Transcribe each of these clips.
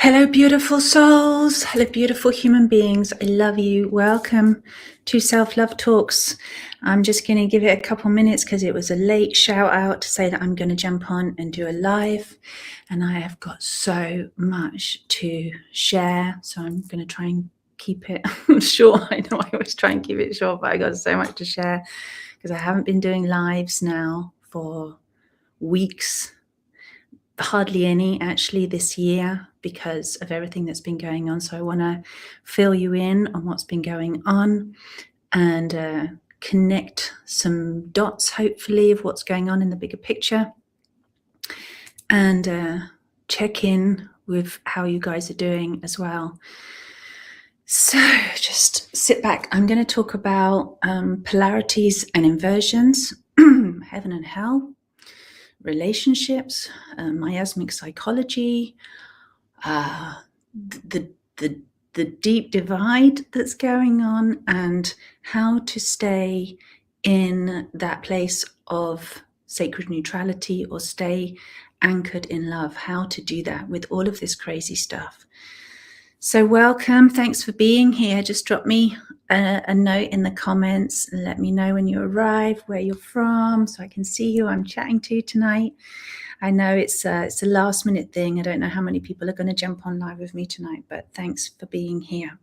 Hello, beautiful souls. Hello, beautiful human beings. I love you. Welcome to Self-Love Talks. I'm just going to give it a couple minutes because it was a late shout out to say that I'm going to jump on and do a live. And I have got so much to share. So I'm going to try and keep it short. I know I always try and keep it short, but I got so much to share because I haven't been doing lives now for weeks. Hardly any actually this year because of everything that's been going on. So I want to fill you in on what's been going on and connect some dots, hopefully, of what's going on in the bigger picture, and check in with how you guys are doing as well. So just sit back. I'm going to talk about polarities and inversions, heaven and hell, relationships, miasmic psychology, the deep divide that's going on, and how to stay in that place of sacred neutrality or stay anchored in love, how to do that with all of this crazy stuff. So welcome, thanks for being here. Just drop me a note in the comments and let me know when you arrive, where you're from, so I can see who I'm chatting to tonight. I know it's a last minute thing. I don't know how many people are going to jump on live with me tonight, but thanks for being here.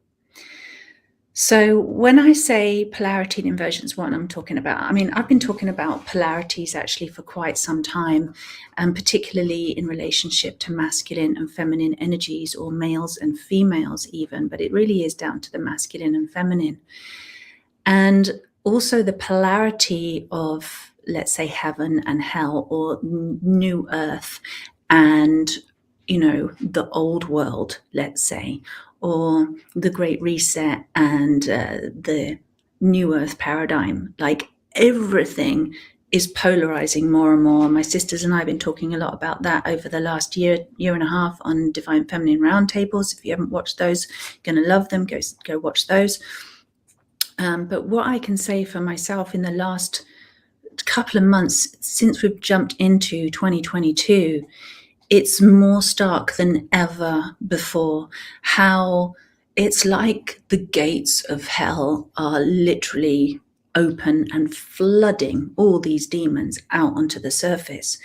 So when I say polarity and inversions, what I'm talking about, I mean, I've been talking about polarities actually for quite some time, and particularly in relationship to masculine and feminine energies, or males and females even, but it really is down to the masculine and feminine. And also the polarity of, let's say, heaven and hell, or new earth and, you know, the old world, let's say, or the Great Reset and the New Earth paradigm. Like, everything is polarizing more and more. My sisters and I have been talking a lot about that over the last year and a half on Divine Feminine Roundtables. If you haven't watched those, you're going to love them. Go watch those. But what I can say for myself in the last couple of months, since we've jumped into 2022, it's more stark than ever before, how it's like the gates of hell are literally open and flooding all these demons out onto the surface.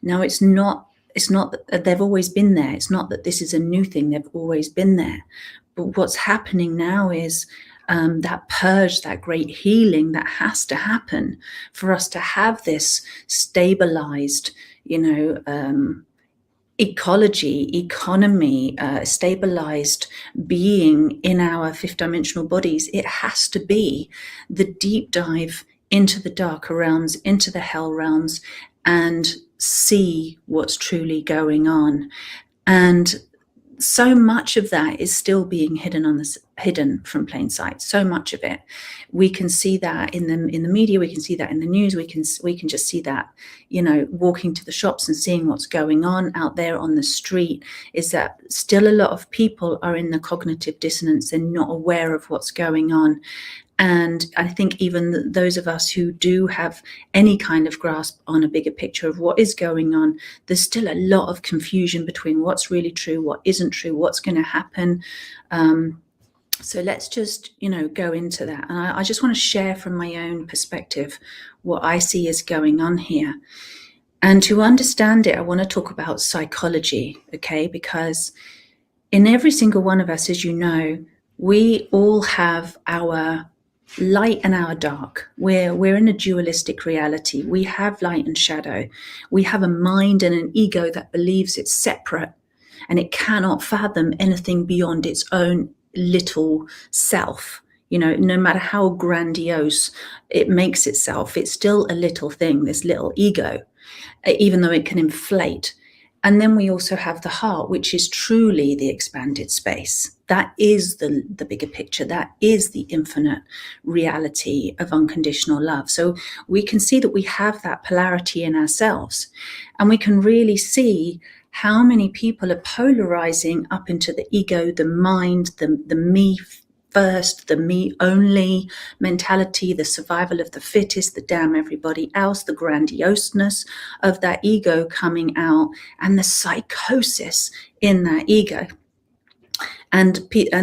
Now, it's not that they've always been there. It's not that this is a new thing. They've always been there. But what's happening now is that purge, that great healing that has to happen for us to have this stabilized, ecology, economy, stabilized being in our fifth dimensional bodies. It has to be the deep dive into the darker realms, into the hell realms, and see what's truly going on. And so much of that is still being hidden from plain sight. So much of it, we can see that in the media. We can see that in the news. We can just see that, walking to the shops and seeing what's going on out there on the street. Is that still a lot of people are in the cognitive dissonance? They're not aware of what's going on. And I think even those of us who do have any kind of grasp on a bigger picture of what is going on, there's still a lot of confusion between what's really true, what isn't true, what's going to happen. So let's just, go into that. And I just want to share from my own perspective what I see is going on here. And to understand it, I want to talk about psychology, okay? Because in every single one of us, as you know, we all have our light and our dark. We're in a dualistic reality. We have light and shadow. We have a mind and an ego that believes it's separate and it cannot fathom anything beyond its own little self. No matter how grandiose it makes itself, it's still a little thing, this little ego, even though it can inflate. And then we also have the heart, which is truly the expanded space. That is the bigger picture. That is the infinite reality of unconditional love. So we can see that we have that polarity in ourselves. And we can really see how many people are polarizing up into the ego, the mind, the me first, the me only mentality, the survival of the fittest, the damn everybody else, the grandioseness of that ego coming out, and the psychosis in that ego. And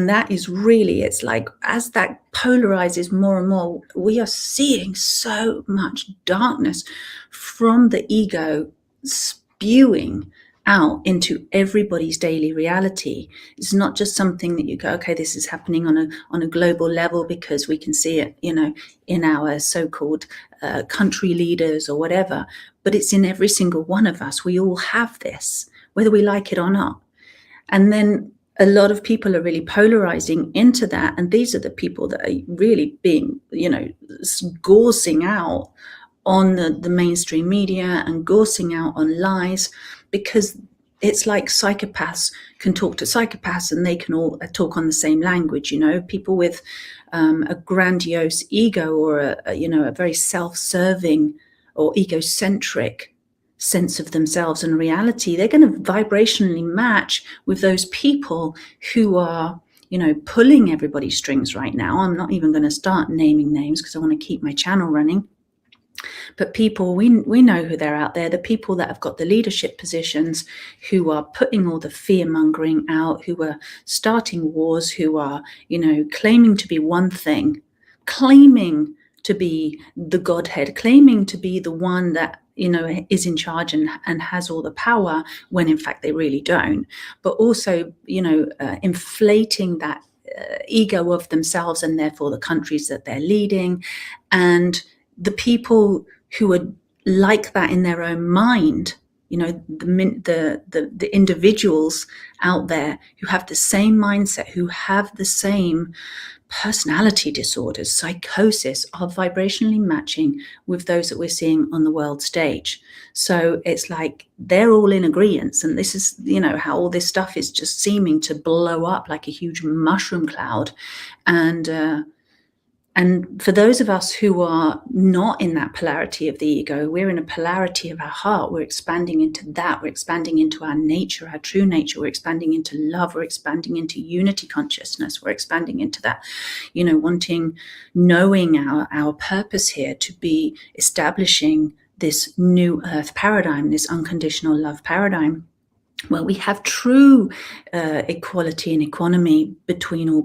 that is really, it's like, as that polarizes more and more, we are seeing so much darkness from the ego spewing out into everybody's daily reality. It's not just something that you go, okay, this is happening on a global level because we can see it, in our so-called country leaders or whatever, but it's in every single one of us. We all have this, whether we like it or not. And then a lot of people are really polarizing into that. And these are the people that are really being, gaussing out on the mainstream media and gaussing out on lies, because it's like psychopaths can talk to psychopaths and they can all talk on the same language. People with a grandiose ego or a very self-serving or egocentric sense of themselves and reality, they're going to vibrationally match with those people who are, pulling everybody's strings right now. I'm not even going to start naming names because I want to keep my channel running. But people, we know who they're out there, the people that have got the leadership positions, who are putting all the fear-mongering out, who are starting wars, who are, claiming to be one thing, claiming to be the Godhead, claiming to be the one that, is in charge and has all the power, when in fact they really don't. But also, inflating that ego of themselves and therefore the countries that they're leading. And the people who are like that in their own mind, the individuals out there who have the same mindset, who have the same personality disorders, psychosis, are vibrationally matching with those that we're seeing on the world stage. So it's like they're all in agreement. And this is, how all this stuff is just seeming to blow up like a huge mushroom cloud. And for those of us who are not in that polarity of the ego, we're in a polarity of our heart. We're expanding into that. We're expanding into our nature, our true nature. We're expanding into love. We're expanding into unity consciousness. We're expanding into that, knowing our purpose here to be establishing this new earth paradigm, this unconditional love paradigm. Well, we have true equality and economy between all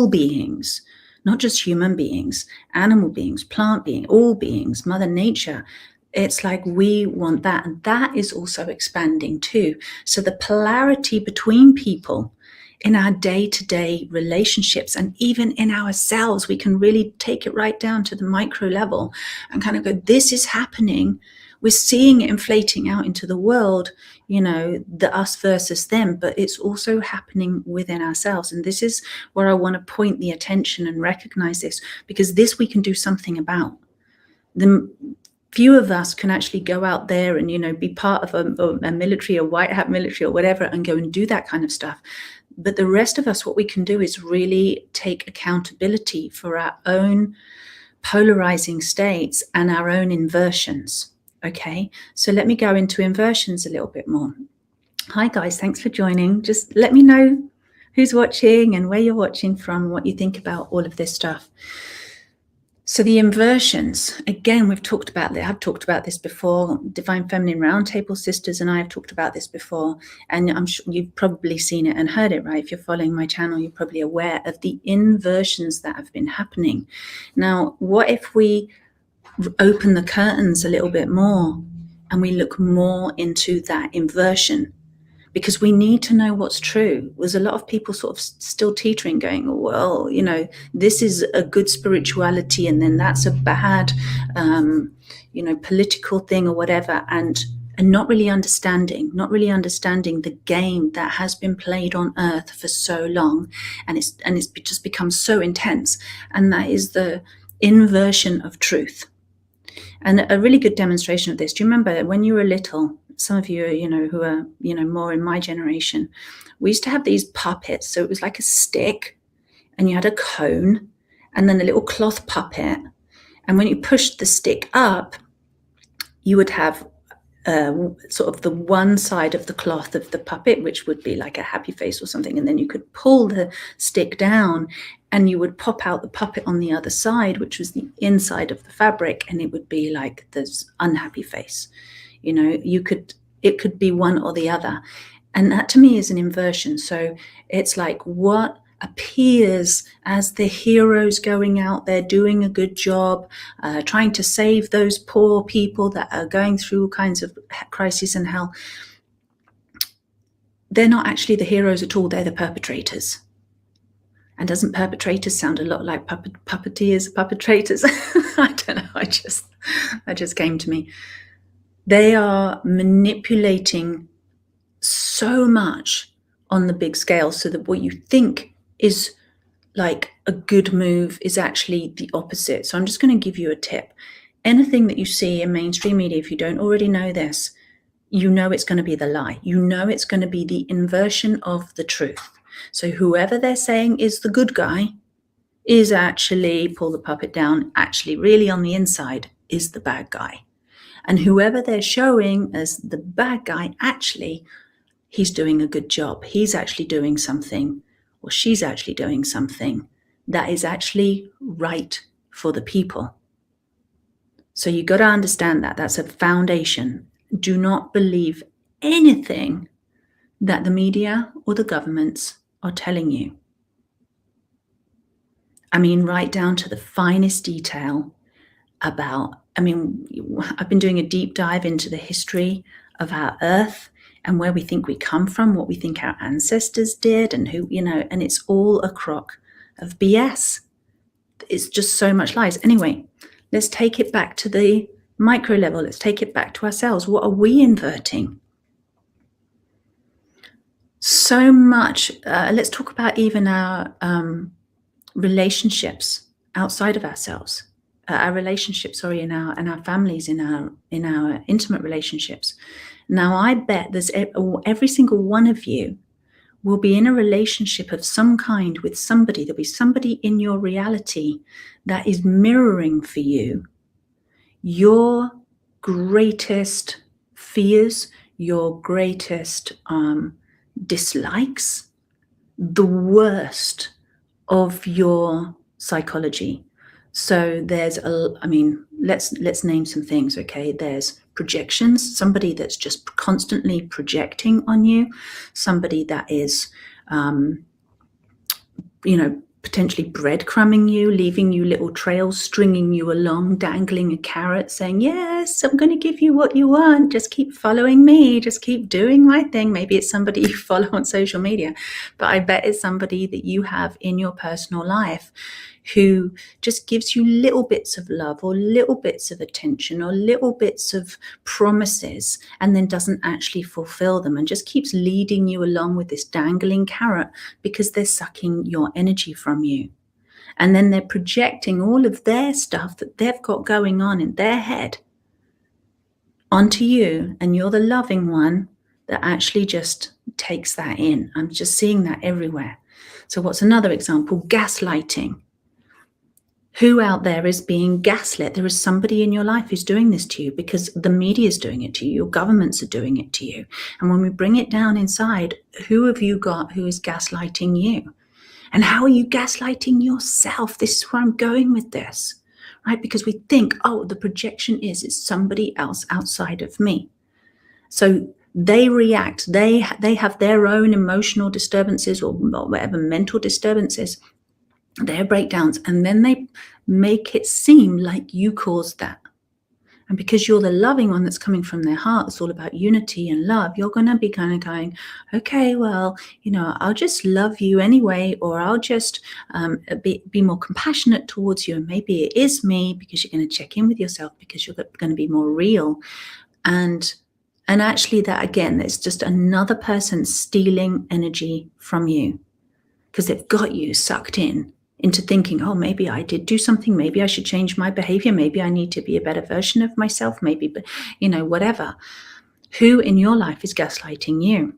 beings, not just human beings, animal beings, plant beings, all beings, Mother Nature. It's like we want that. And that is also expanding too. So the polarity between people in our day-to-day relationships and even in ourselves, we can really take it right down to the micro level and kind of go, this is happening. We're seeing it inflating out into the world, the us versus them, but it's also happening within ourselves. And this is where I want to point the attention and recognize this, because this we can do something about. The few of us can actually go out there and, be part of a military, a white hat military or whatever, and go and do that kind of stuff. But the rest of us, what we can do is really take accountability for our own polarizing states and our own inversions. Okay, so let me go into inversions a little bit more. Hi guys, thanks for joining. Just let me know who's watching and where you're watching from, what you think about all of this stuff. So the inversions, again, I've talked about this before. Divine Feminine Roundtable sisters and I have talked about this before, and I'm sure you've probably seen it and heard it, right? If you're following my channel, you're probably aware of the inversions that have been happening. Now, what if we open the curtains a little bit more and we look more into that inversion? Because we need to know what's true. There's a lot of people sort of still teetering, going, well, this is a good spirituality and then that's a bad, political thing or whatever, and not really understanding the game that has been played on earth for so long, and it's just become so intense, and that is the inversion of truth. And a really good demonstration of this, do you remember when you were little, some of you, who are, more in my generation, we used to have these puppets. So it was like a stick and you had a cone and then a little cloth puppet. And when you pushed the stick up, you would have sort of the one side of the cloth of the puppet, which would be like a happy face or something. And then you could pull the stick down and you would pop out the puppet on the other side, which was the inside of the fabric. And it would be like this unhappy face. It could be one or the other. And that to me is an inversion. So it's like what appears as the heroes going out there doing a good job, trying to save those poor people that are going through all kinds of crises and hell. They're not actually the heroes at all. They're the perpetrators. And doesn't perpetrators sound a lot like puppeteers, perpetrators? I don't know. That just came to me. They are manipulating so much on the big scale so that what you think is like a good move is actually the opposite. So I'm just going to give you a tip. Anything that you see in mainstream media, if you don't already know this, you know it's going to be the lie. You know it's going to be the inversion of the truth. So whoever they're saying is the good guy is actually, pull the puppet down, actually really on the inside is the bad guy. And whoever they're showing as the bad guy, actually, he's doing a good job. He's actually doing something, or she's actually doing something that is actually right for the people. So you got to understand that. That's a foundation. Do not believe anything that the media or the governments are telling you. I mean, right down to the finest detail about, I've been doing a deep dive into the history of our Earth and where we think we come from, what we think our ancestors did, and who, and it's all a crock of BS. It's just so much lies. Anyway, let's take it back to the micro level. Let's take it back to ourselves. What are we inverting? So much. Let's talk about even our relationships outside of ourselves. Our relationships, in our families, in our intimate relationships. Now, I bet there's every single one of you will be in a relationship of some kind with somebody. There'll be somebody in your reality that is mirroring for you your greatest fears, your greatest dislikes, the worst of your psychology. So there's let's name some things, okay? There's projections, somebody that's just constantly projecting on you, somebody that is potentially breadcrumbing you, leaving you little trails, stringing you along, dangling a carrot, saying, yes, I'm going to give you what you want. Just keep following me. Just keep doing my thing. Maybe it's somebody you follow on social media, but I bet it's somebody that you have in your personal life who just gives you little bits of love or little bits of attention or little bits of promises and then doesn't actually fulfill them and just keeps leading you along with this dangling carrot because they're sucking your energy from you. And then they're projecting all of their stuff that they've got going on in their head onto you, and you're the loving one that actually just takes that in. I'm just seeing that everywhere. So what's another example? Gaslighting. Who out there is being gaslit? There is somebody in your life who's doing this to you because the media is doing it to you. Your governments are doing it to you. And when we bring it down inside, who have you got who is gaslighting you? And how are you gaslighting yourself? This is where I'm going with this, right? Because we think, the projection is somebody else outside of me. So they react. They have their own emotional disturbances or whatever mental disturbances, their breakdowns, and then they make it seem like you caused that. And because you're the loving one that's coming from their heart, it's all about unity and love, you're going to be kind of going, okay, well, I'll just love you anyway, or I'll just be more compassionate towards you. And maybe it is me, because you're going to check in with yourself, because you're going to be more real. And actually that, again, it's just another person stealing energy from you because they've got you sucked into thinking, maybe I did do something. Maybe I should change my behavior. Maybe I need to be a better version of myself. Maybe, whatever. Who in your life is gaslighting you?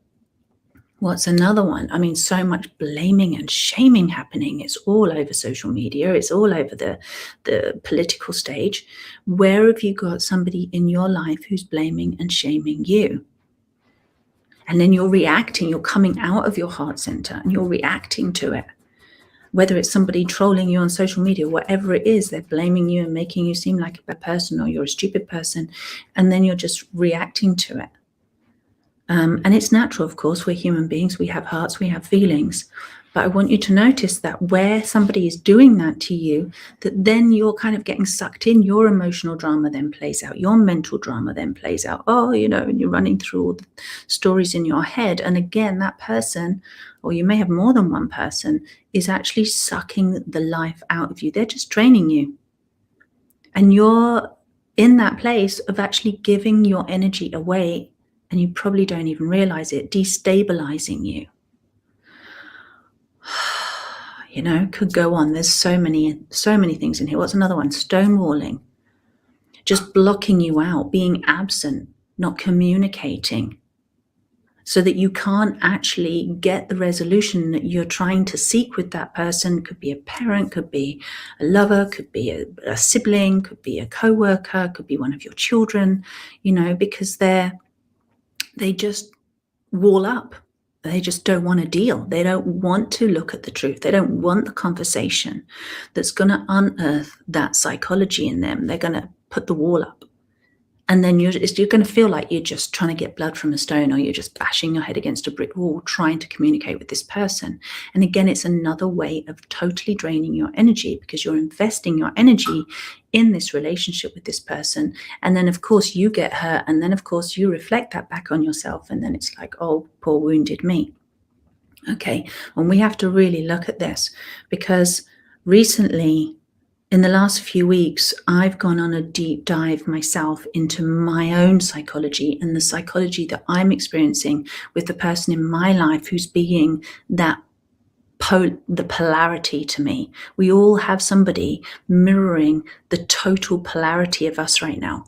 What's another one? So much blaming and shaming happening. It's all over social media. It's all over the political stage. Where have you got somebody in your life who's blaming and shaming you? And then you're reacting. You're coming out of your heart center and you're reacting to it. Whether it's somebody trolling you on social media, whatever it is, they're blaming you and making you seem like a bad person or you're a stupid person, and then you're just reacting to it. And it's natural, of course, we're human beings, we have hearts, we have feelings. But I want you to notice that where somebody is doing that to you, that then you're kind of getting sucked in, your emotional drama then plays out, your mental drama then plays out. Oh, and you're running through all the stories in your head. And again, that person, or you may have more than one person, is actually sucking the life out of you. They're just draining you. And you're in that place of actually giving your energy away, and you probably don't even realize it, destabilizing you. Could go on. There's so many things in here. What's another one? Stonewalling. Just blocking you out, being absent, not communicating, so that you can't actually get the resolution that you're trying to seek with that person. Could be a parent, could be a lover, could be a sibling, could be a co-worker, could be one of your children, because they just wall up. They just don't want to deal. They don't want to look at the truth. They don't want the conversation that's going to unearth that psychology in them. They're going to put the wall up. And then you're going to feel like you're just trying to get blood from a stone, or you're just bashing your head against a brick wall trying to communicate with this person. And again, it's another way of totally draining your energy, because you're investing your energy in this relationship with this person. And then, of course, you get hurt. And then, of course, you reflect that back on yourself. And then it's like, oh, poor wounded me. Okay. And we have to really look at this, because recently, in the last few weeks, I've gone on a deep dive myself into my own psychology and the psychology that I'm experiencing with the person in my life who's being the polarity to me. We all have somebody mirroring the total polarity of us right now.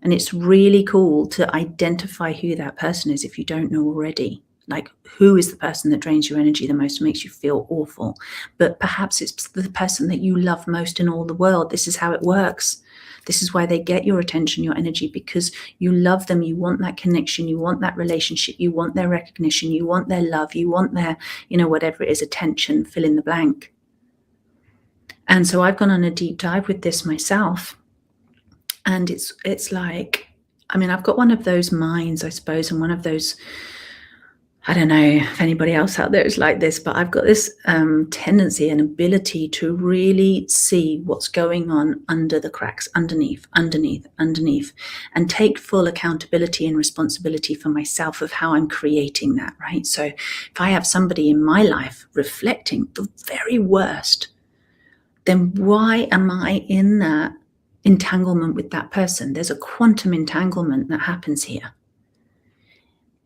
And it's really cool to identify who that person is if you don't know already. Like, who is the person that drains your energy the most, makes you feel awful? But perhaps it's the person that you love most in all the world. This is how it works. This is why they get your attention, your energy, because you love them. You want that connection. You want that relationship. You want their recognition. You want their love. You want their, whatever it is, attention, fill in the blank. And so I've gone on a deep dive with this myself. And it's like, I've got one of those minds, I suppose, and one of those, I don't know if anybody else out there is like this, but I've got this tendency and ability to really see what's going on under the cracks, underneath, and take full accountability and responsibility for myself of how I'm creating that, right? So if I have somebody in my life reflecting the very worst, then why am I in that entanglement with that person? There's a quantum entanglement that happens here.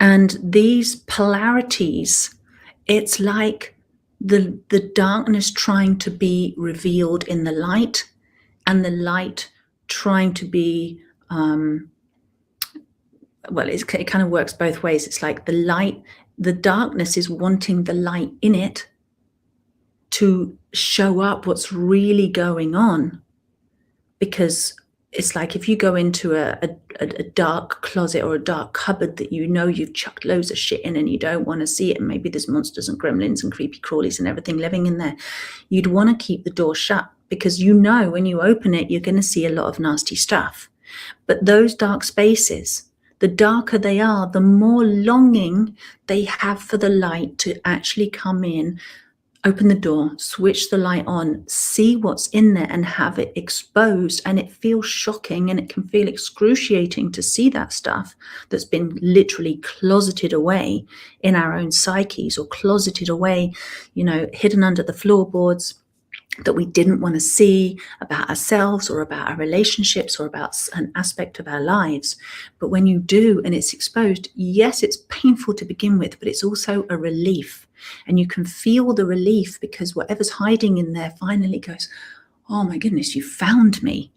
And these polarities, it's like the darkness trying to be revealed in the light, and the light trying to be, it kind of works both ways. It's like the darkness is wanting the light in it to show up what's really going on, because it's like if you go into a dark closet or a dark cupboard that you've chucked loads of shit in and you don't want to see it, and maybe there's monsters and gremlins and creepy crawlies and everything living in there, you'd want to keep the door shut, because when you open it, you're going to see a lot of nasty stuff. But those dark spaces, the darker they are, the more longing they have for the light to actually come in, open the door, switch the light on, see what's in there and have it exposed. And it feels shocking, and it can feel excruciating to see that stuff that's been literally closeted away in our own psyches, or closeted away, hidden under the floorboards, that we didn't want to see about ourselves or about our relationships or about an aspect of our lives. But when you do and it's exposed, yes, it's painful to begin with, but it's also a relief. And you can feel the relief, because whatever's hiding in there finally goes, oh my goodness, you found me.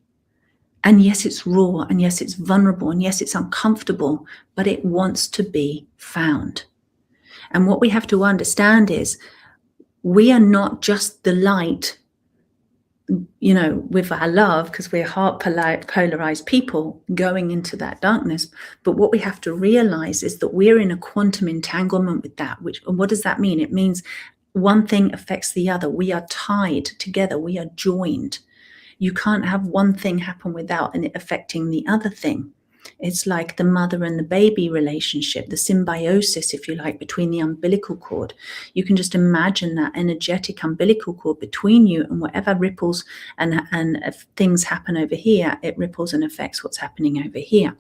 And yes, it's raw, and yes, it's vulnerable, and yes, it's uncomfortable, but it wants to be found. And what we have to understand is we are not just the light, with our love, because we're heart polarized people going into that darkness. But what we have to realize is that we're in a quantum entanglement with that. What does that mean? It means one thing affects the other. We are tied together. We are joined. You can't have one thing happen without it affecting the other thing. It's like the mother and the baby relationship, the symbiosis, if you like, between the umbilical cord. You can just imagine that energetic umbilical cord between you, and whatever ripples and if things happen over here, it ripples and affects what's happening over here.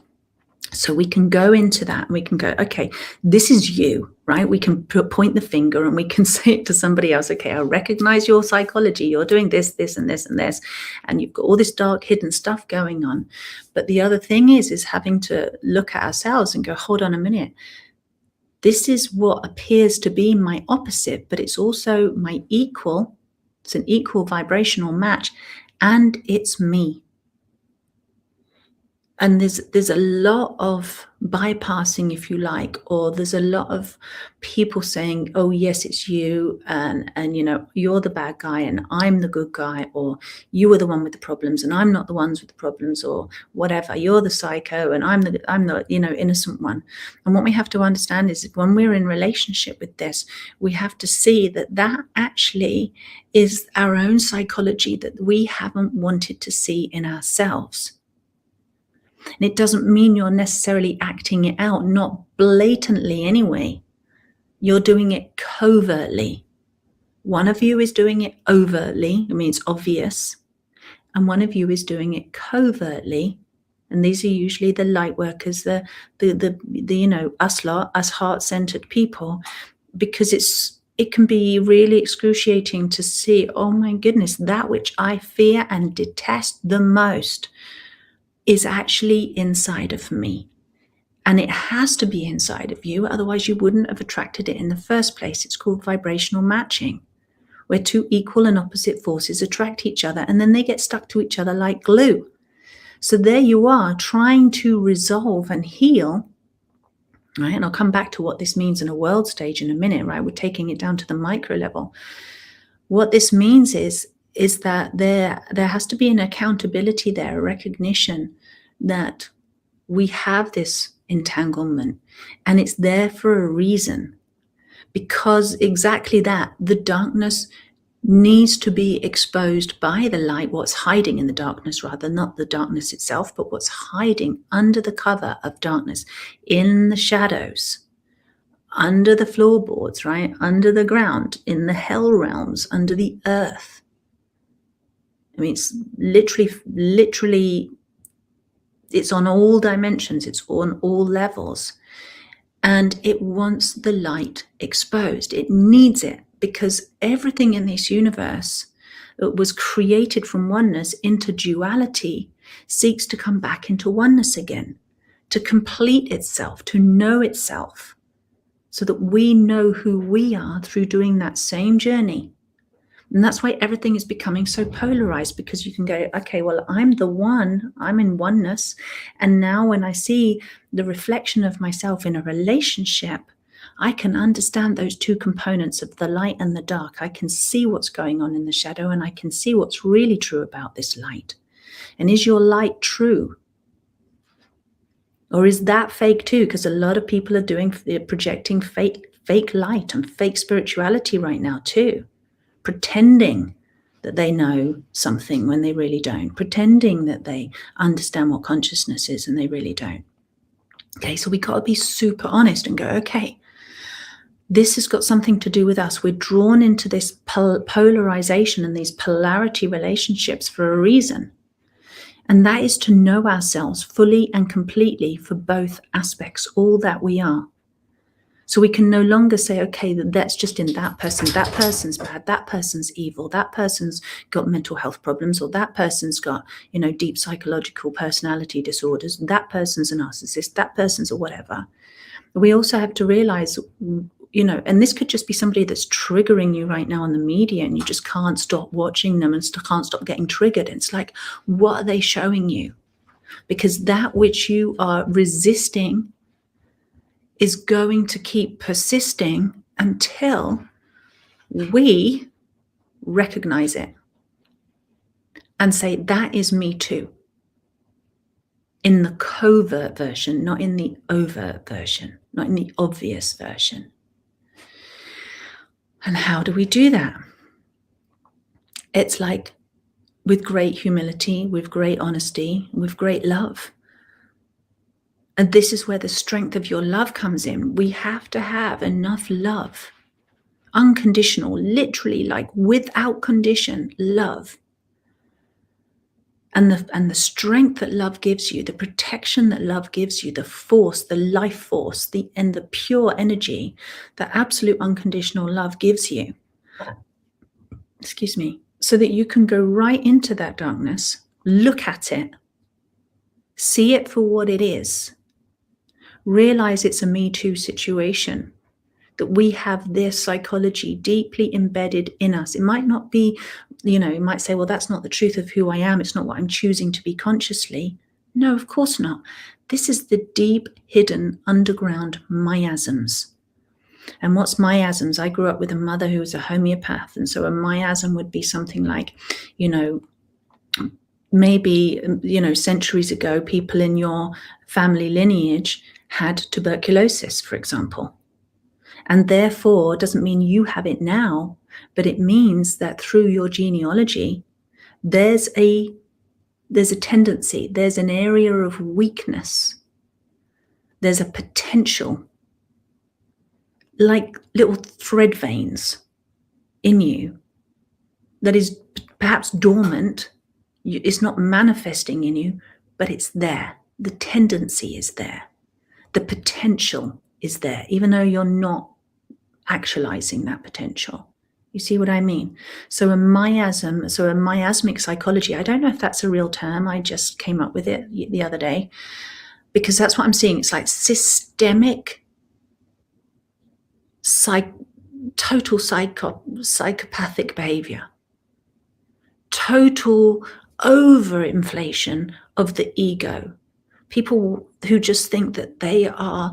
So we can go into that and we can go, okay, this is you, right? We can point the finger and we can say it to somebody else. Okay, I recognize your psychology. You're doing this, this, and this, and this, and you've got all this dark hidden stuff going on. But the other thing is having to look at ourselves and go, hold on a minute. This is what appears to be my opposite, but it's also my equal. It's an equal vibrational match, and it's me. And there's a lot of bypassing, if you like, or there's a lot of people saying, oh, yes, it's you, and you know, you're the bad guy and I'm the good guy, or you are the one with the problems and I'm not the ones with the problems, or whatever. You're the psycho and I'm the you know, innocent one. And what we have to understand is that when we're in relationship with this, we have to see that that actually is our own psychology that we haven't wanted to see in ourselves. And it doesn't mean you're necessarily acting it out, not blatantly anyway. You're doing it covertly. One of you is doing it overtly, I mean, it's obvious. And one of you is doing it covertly. And these are usually the light workers, the you know, us lot, us heart-centered people, because it can be really excruciating to see, oh my goodness, that which I fear and detest the most is actually inside of me. And it has to be inside of you, otherwise you wouldn't have attracted it in the first place. It's called vibrational matching, where two equal and opposite forces attract each other and then they get stuck to each other like glue. So there you are, trying to resolve and heal, right? And I'll come back to what this means in a world stage in a minute, right? We're taking it down to the micro level. What this means is that there has to be an accountability there, a recognition that we have this entanglement and it's there for a reason, because exactly that, the darkness needs to be exposed by the light, what's hiding in the darkness, rather, not the darkness itself, but what's hiding under the cover of darkness, in the shadows, under the floorboards, right, under the ground, in the hell realms, under the earth. I mean, it's literally, it's on all dimensions, it's on all levels. And it wants the light exposed. It needs it, because everything in this universe that was created from oneness into duality seeks to come back into oneness again, to complete itself, to know itself, so that we know who we are through doing that same journey. And that's why everything is becoming so polarized, because you can go, okay, well, I'm the one, I'm in oneness. And now when I see the reflection of myself in a relationship, I can understand those two components of the light and the dark. I can see what's going on in the shadow, and I can see what's really true about this light. And is your light true? Or is that fake too? Because a lot of people are projecting fake light and fake spirituality right now too. Pretending that they know something when they really don't, pretending that they understand what consciousness is and they really don't. Okay, so we got to be super honest and go, okay, this has got something to do with us. We're drawn into this polarization and these polarity relationships for a reason. And that is to know ourselves fully and completely for both aspects, all that we are. So we can no longer say, okay, that's just in that person. That person's bad. That person's evil. That person's got mental health problems, or that person's got, you know, deep psychological personality disorders. That person's a narcissist. That person's a whatever. We also have to realize, you know, and this could just be somebody that's triggering you right now on the media, and you just can't stop watching them and can't stop getting triggered. It's like, what are they showing you? Because that which you are resisting is going to keep persisting until we recognize it and say, that is me too. In the covert version, not in the overt version, not in the obvious version. And how do we do that? It's like with great humility, with great honesty, with great love. And this is where the strength of your love comes in. We have to have enough love, unconditional, literally, like without condition love. And the strength that love gives you, the protection that love gives you, the force, the life force, and the pure energy that absolute unconditional love gives you, excuse me, so that you can go right into that darkness, look at it, see it for what it is, realize it's a Me Too situation, that we have this psychology deeply embedded in us. It might not be, you might say, well, that's not the truth of who I am. It's not what I'm choosing to be consciously. No, of course not. This is the deep, hidden, underground miasms. And what's miasms? I grew up with a mother who was a homeopath. And so a miasm would be something like, maybe, centuries ago, people in your family lineage had tuberculosis, for example. And therefore, it doesn't mean you have it now, but it means that through your genealogy, there's a tendency, there's an area of weakness, there's a potential, like little thread veins in you that is perhaps dormant. It's not manifesting in you, but it's there. The tendency is there. The potential is there, even though you're not actualizing that potential. You see what I mean? So a miasmic psychology, I don't know if that's a real term. I just came up with it the other day, because that's what I'm seeing. It's like systemic, total psychopathic behavior, total overinflation of the ego. People who just think that they are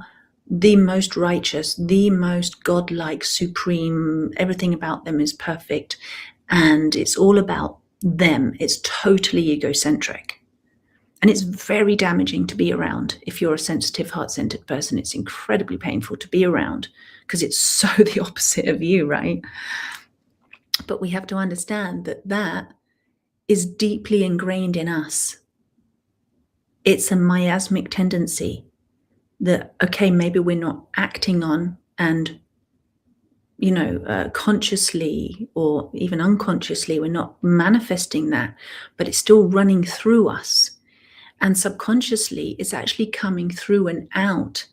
the most righteous, the most godlike, supreme, everything about them is perfect, and it's all about them. It's totally egocentric. And it's very damaging to be around. If you're a sensitive, heart-centered person, it's incredibly painful to be around, because it's so the opposite of you, right? But we have to understand that that is deeply ingrained in us. It's a miasmic tendency that, okay, maybe we're not acting on and, consciously or even unconsciously, we're not manifesting that, but it's still running through us. And subconsciously, it's actually coming through and out,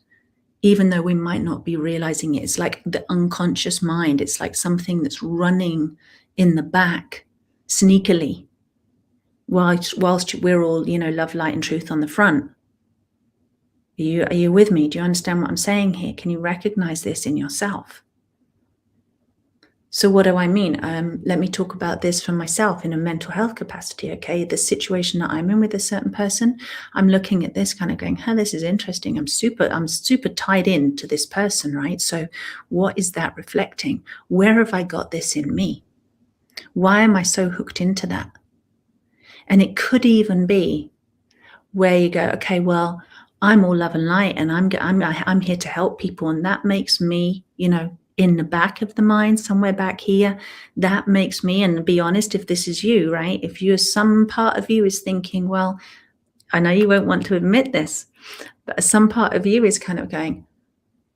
even though we might not be realizing it. It's like the unconscious mind. It's like something that's running in the back sneakily, whilst we're all, love, light, and truth on the front. Are you with me? Do you understand what I'm saying here? Can you recognize this in yourself? So what do I mean? Let me talk about this for myself in a mental health capacity, okay? The situation that I'm in with a certain person, I'm looking at this kind of going, this is interesting. I'm super tied in to this person, right? So what is that reflecting? Where have I got this in me? Why am I so hooked into that? And it could even be where you go, okay, well, I'm all love and light, and I'm here to help people, and that makes me, in the back of the mind, somewhere back here, that makes me. And to be honest, if this is you, right? If some part of you is thinking, well, I know you won't want to admit this, but some part of you is kind of going,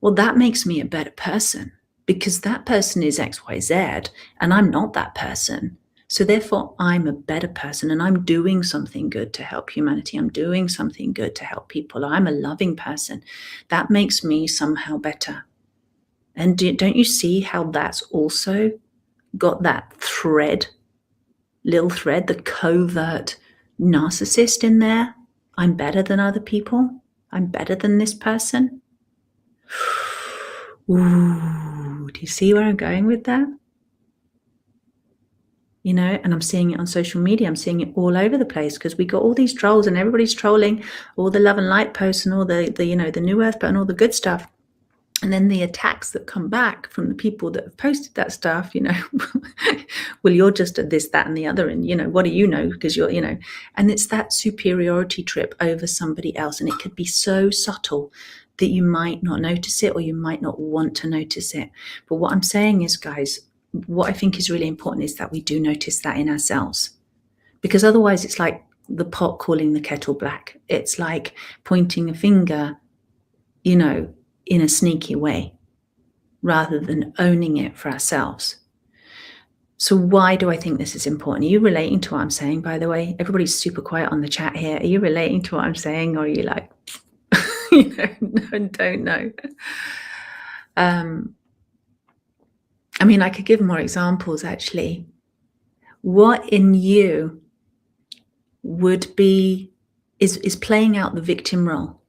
well, that makes me a better person, because that person is XYZ, and I'm not that person. So therefore, I'm a better person, and I'm doing something good to help humanity. I'm doing something good to help people. I'm a loving person. That makes me somehow better. And don't you see how that's also got that little thread, the covert narcissist in there? I'm better than other people. I'm better than this person. Ooh, do you see where I'm going with that? And I'm seeing it on social media. I'm seeing it all over the place, because we got all these trolls, and everybody's trolling all the love and light posts and all the New Earth, and all the good stuff. And then the attacks that come back from the people that have posted that stuff, well, you're just a this, that, and the other. And, what do you know? Because you're, and it's that superiority trip over somebody else. And it could be so subtle that you might not notice it, or you might not want to notice it. But what I'm saying is, guys, what I think is really important is that we do notice that in ourselves, because otherwise it's like the pot calling the kettle black. It's like pointing a finger in a sneaky way, rather than owning it for ourselves. So why do I think this is important? Are you relating to what I'm saying, by the way? Everybody's super quiet on the chat here. Are you relating to what I'm saying, or are you like, don't know? I mean, I could give more examples, actually. What in you is playing out the victim role?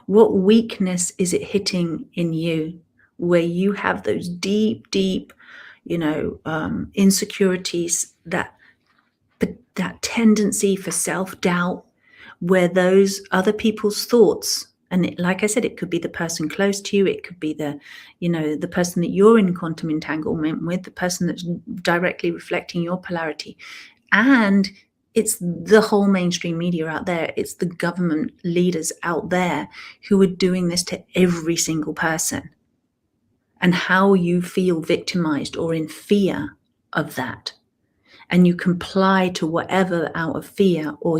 What weakness is it hitting in you, where you have those deep, insecurities, that tendency for self-doubt, where those other people's thoughts, and like I said, it could be the person close to you, it could be the person that you're in quantum entanglement with, the person that's directly reflecting your polarity, and it's the whole mainstream media out there, it's the government leaders out there who are doing this to every single person. And how you feel victimized or in fear of that, and you comply to whatever out of fear, or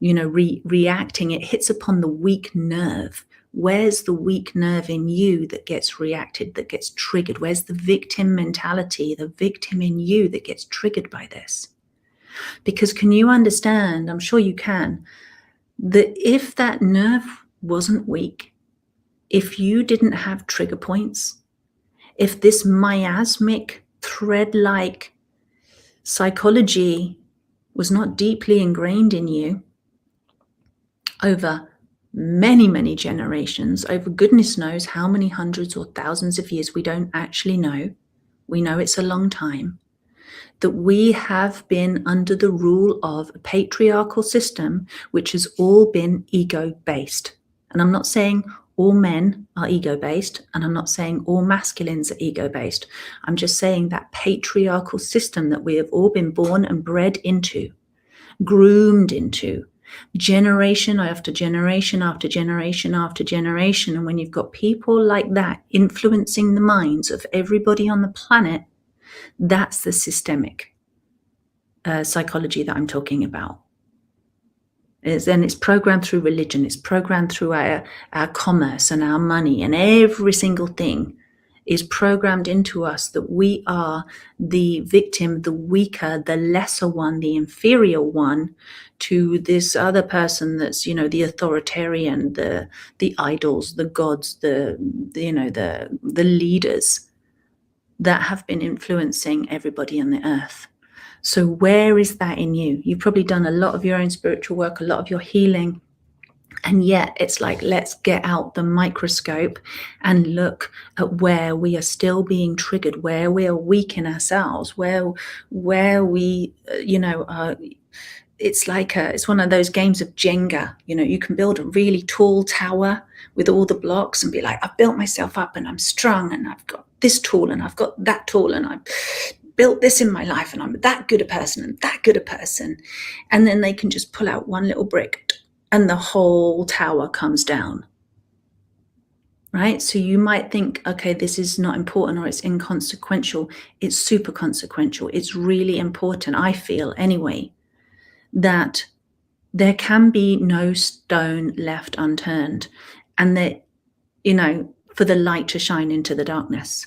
reacting, it hits upon the weak nerve. Where's the weak nerve in you that gets reacted, that gets triggered? Where's the victim mentality, the victim in you that gets triggered by this? Because can you understand, I'm sure you can, that if that nerve wasn't weak, if you didn't have trigger points, if this miasmic thread-like psychology was not deeply ingrained in you over many, many generations, over goodness knows how many hundreds or thousands of years, we don't actually know. We know it's a long time, that we have been under the rule of a patriarchal system, which has all been ego-based. And I'm not saying all men are ego-based, and I'm not saying all masculines are ego-based. I'm just saying that patriarchal system that we have all been born and bred into, groomed into, generation after generation after generation after generation. And when you've got people like that influencing the minds of everybody on the planet, that's the systemic psychology that I'm talking about. And it's programmed through religion, it's programmed through our commerce and our money, and every single thing is programmed into us that we are the victim, the weaker, the lesser one, the inferior one to this other person that's, the authoritarian, the idols, the gods, the leaders that have been influencing everybody on the earth. So where is that in you? You've probably done a lot of your own spiritual work, a lot of your healing, and yet it's like, let's get out the microscope and look at where we are still being triggered, where we are weak in ourselves, where we, it's like it's one of those games of Jenga. You can build a really tall tower with all the blocks and be like, I've built myself up and I'm strong and I've got this tool and I've got that tool and I've built this in my life and I'm that good a person and that good a person. And then they can just pull out one little brick and the whole tower comes down. Right? So you might think, okay, this is not important or it's inconsequential. It's super consequential. It's really important, I feel anyway, that there can be no stone left unturned, and that, for the light to shine into the darkness.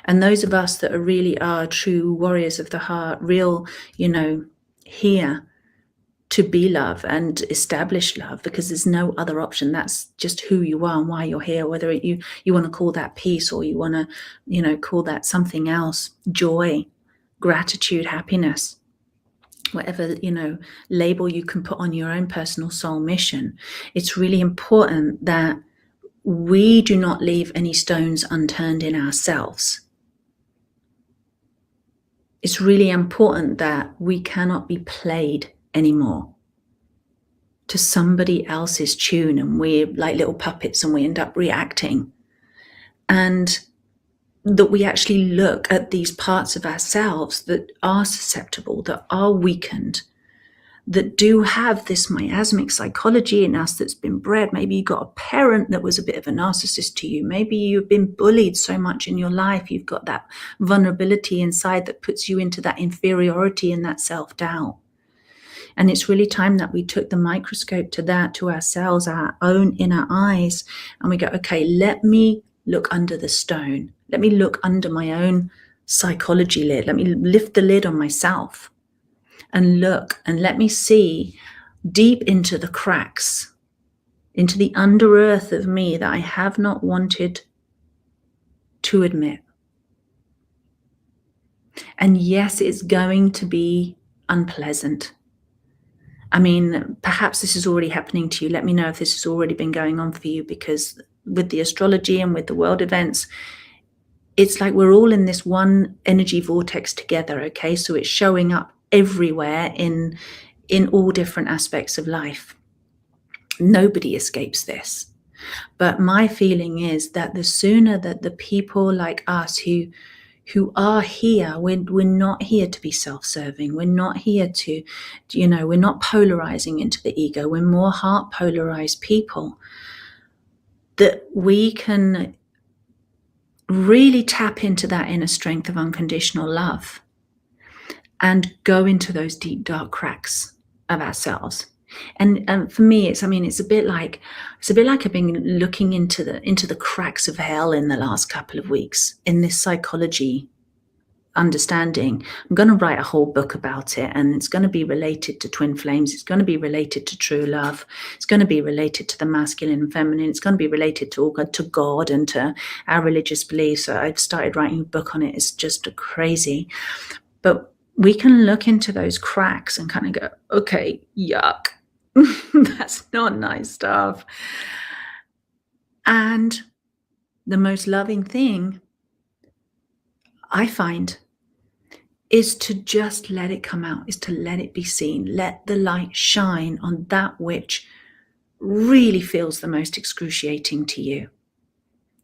And those of us that really are true warriors of the heart, real, here to be love and establish love, because there's no other option. That's just who you are and why you're here, whether you want to call that peace or you want to, call that something else, joy, gratitude, happiness, whatever, label you can put on your own personal soul mission. It's really important that we do not leave any stones unturned in ourselves. It's really important that we cannot be played anymore to somebody else's tune, and we're like little puppets and we end up reacting. And that we actually look at these parts of ourselves that are susceptible, that are weakened, that do have this miasmic psychology in us that's been bred. Maybe you got a parent that was a bit of a narcissist to you. Maybe you've been bullied so much in your life. You've got that vulnerability inside that puts you into that inferiority and that self-doubt. And it's really time that we took the microscope to that, to ourselves, our own inner eyes, and we go, okay, let me look under the stone. Let me look under my own psychology lid. Let me lift the lid on myself and look, and let me see deep into the cracks, into the under earth of me that I have not wanted to admit. And yes, it's going to be unpleasant. I mean, perhaps this is already happening to you. Let me know if this has already been going on for you, because with the astrology and with the world events, it's like we're all in this one energy vortex together, okay? So it's showing up everywhere in all different aspects of life. Nobody escapes this. But my feeling is that the sooner that the people like us who are here, we're not here to be self-serving. We're not here to, we're not polarizing into the ego. We're more heart polarized people, that we can really tap into that inner strength of unconditional love and go into those deep, dark cracks of ourselves. And for me, it's a bit like I've been looking into the cracks of hell in the last couple of weeks in this psychology understanding. I'm going to write a whole book about it, and it's going to be related to twin flames. It's going to be related to true love. It's going to be related to the masculine and feminine. It's going to be related to God and to our religious beliefs. So I've started writing a book on it. It's just crazy. But we can look into those cracks and kind of go, okay, yuck. That's not nice stuff. And the most loving thing I find is to just let it come out, is to let it be seen. Let the light shine on that which really feels the most excruciating to you.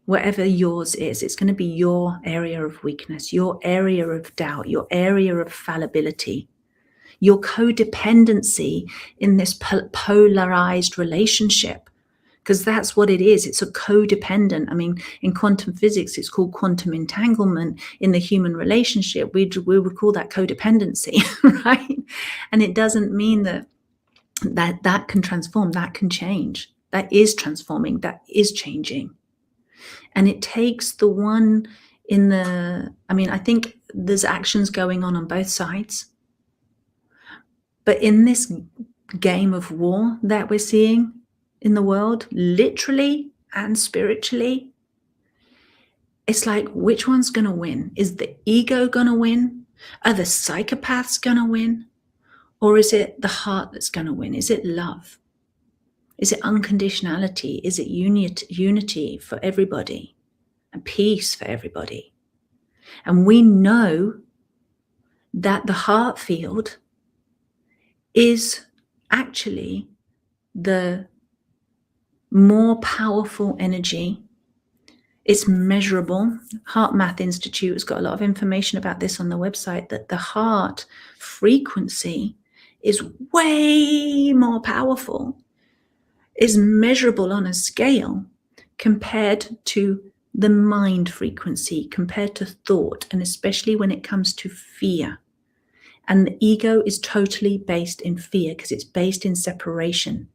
Whatever yours is, it's going to be your area of weakness, your area of doubt, your area of fallibility, your codependency in this polarized relationship. Because that's what it is. It's a codependent. I mean, in quantum physics, it's called quantum entanglement. In the human relationship, we would call that codependency, right? And it doesn't mean that can transform, that can change. That is transforming, that is changing. And it takes the one I think there's actions going on both sides. But in this game of war that we're seeing in the world, literally and spiritually, it's like, which one's going to win? Is the ego going to win? Are the psychopaths going to win? Or is it the heart that's going to win? Is it love? Is it unconditionality? Is it unity for everybody and peace for everybody? And we know that the heart field is actually the more powerful energy. It's measurable. Heart Math Institute has got a lot of information about this on the website, that the heart frequency is way more powerful, is measurable on a scale compared to the mind frequency, compared to thought, and especially when it comes to fear. And the ego is totally based in fear because it's based in separation.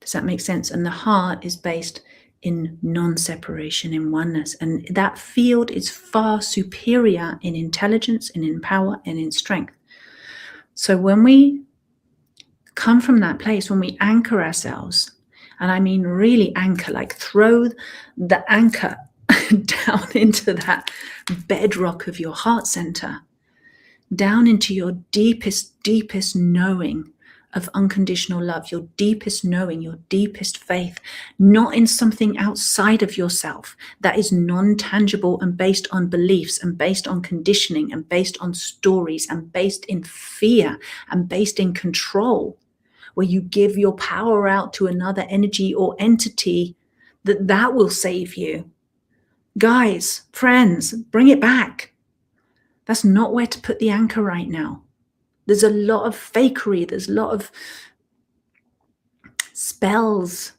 Does that make sense? And the heart is based in non-separation, in oneness. And that field is far superior in intelligence and in power and in strength. So when we come from that place, when we anchor ourselves, and I mean really anchor, like throw the anchor down into that bedrock of your heart center, down into your deepest, deepest knowing of unconditional love, your deepest knowing, your deepest faith, not in something outside of yourself that is non-tangible and based on beliefs and based on conditioning and based on stories and based in fear and based in control, where you give your power out to another energy or entity that will save you. Guys, friends, bring it back. That's not where to put the anchor right now. There's a lot of fakery. There's a lot of spells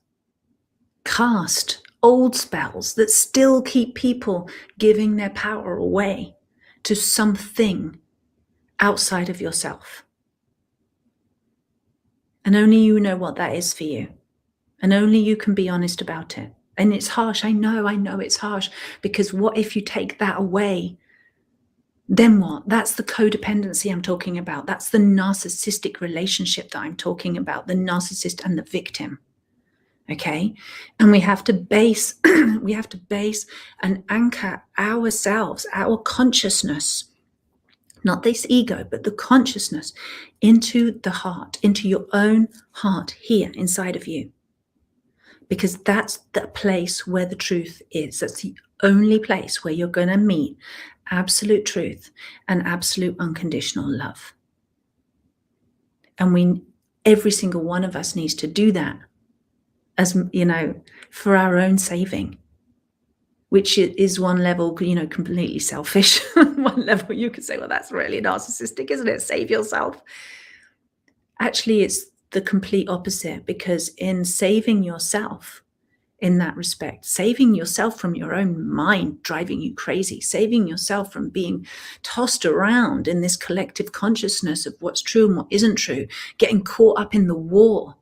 cast, old spells that still keep people giving their power away to something outside of yourself. And only you know what that is for you. And only you can be honest about it. And it's harsh. I know it's harsh, because what if you take that away? Then what? That's the codependency I'm talking about. That's the narcissistic relationship that I'm talking about, the narcissist and the victim. Okay? And we have to base and anchor ourselves, our consciousness, not this ego, but the consciousness, into the heart, into your own heart here inside of you. Because that's the place where the truth is. That's the only place where you're going to meet absolute truth and absolute unconditional love. And every single one of us needs to do that, as you know, for our own saving, which is one level, completely selfish. One level you could say, well, that's really narcissistic, isn't it? Save yourself. Actually, it's the complete opposite, because in saving yourself, in that respect, saving yourself from your own mind driving you crazy, saving yourself from being tossed around in this collective consciousness of what's true and what isn't true, getting caught up in the war,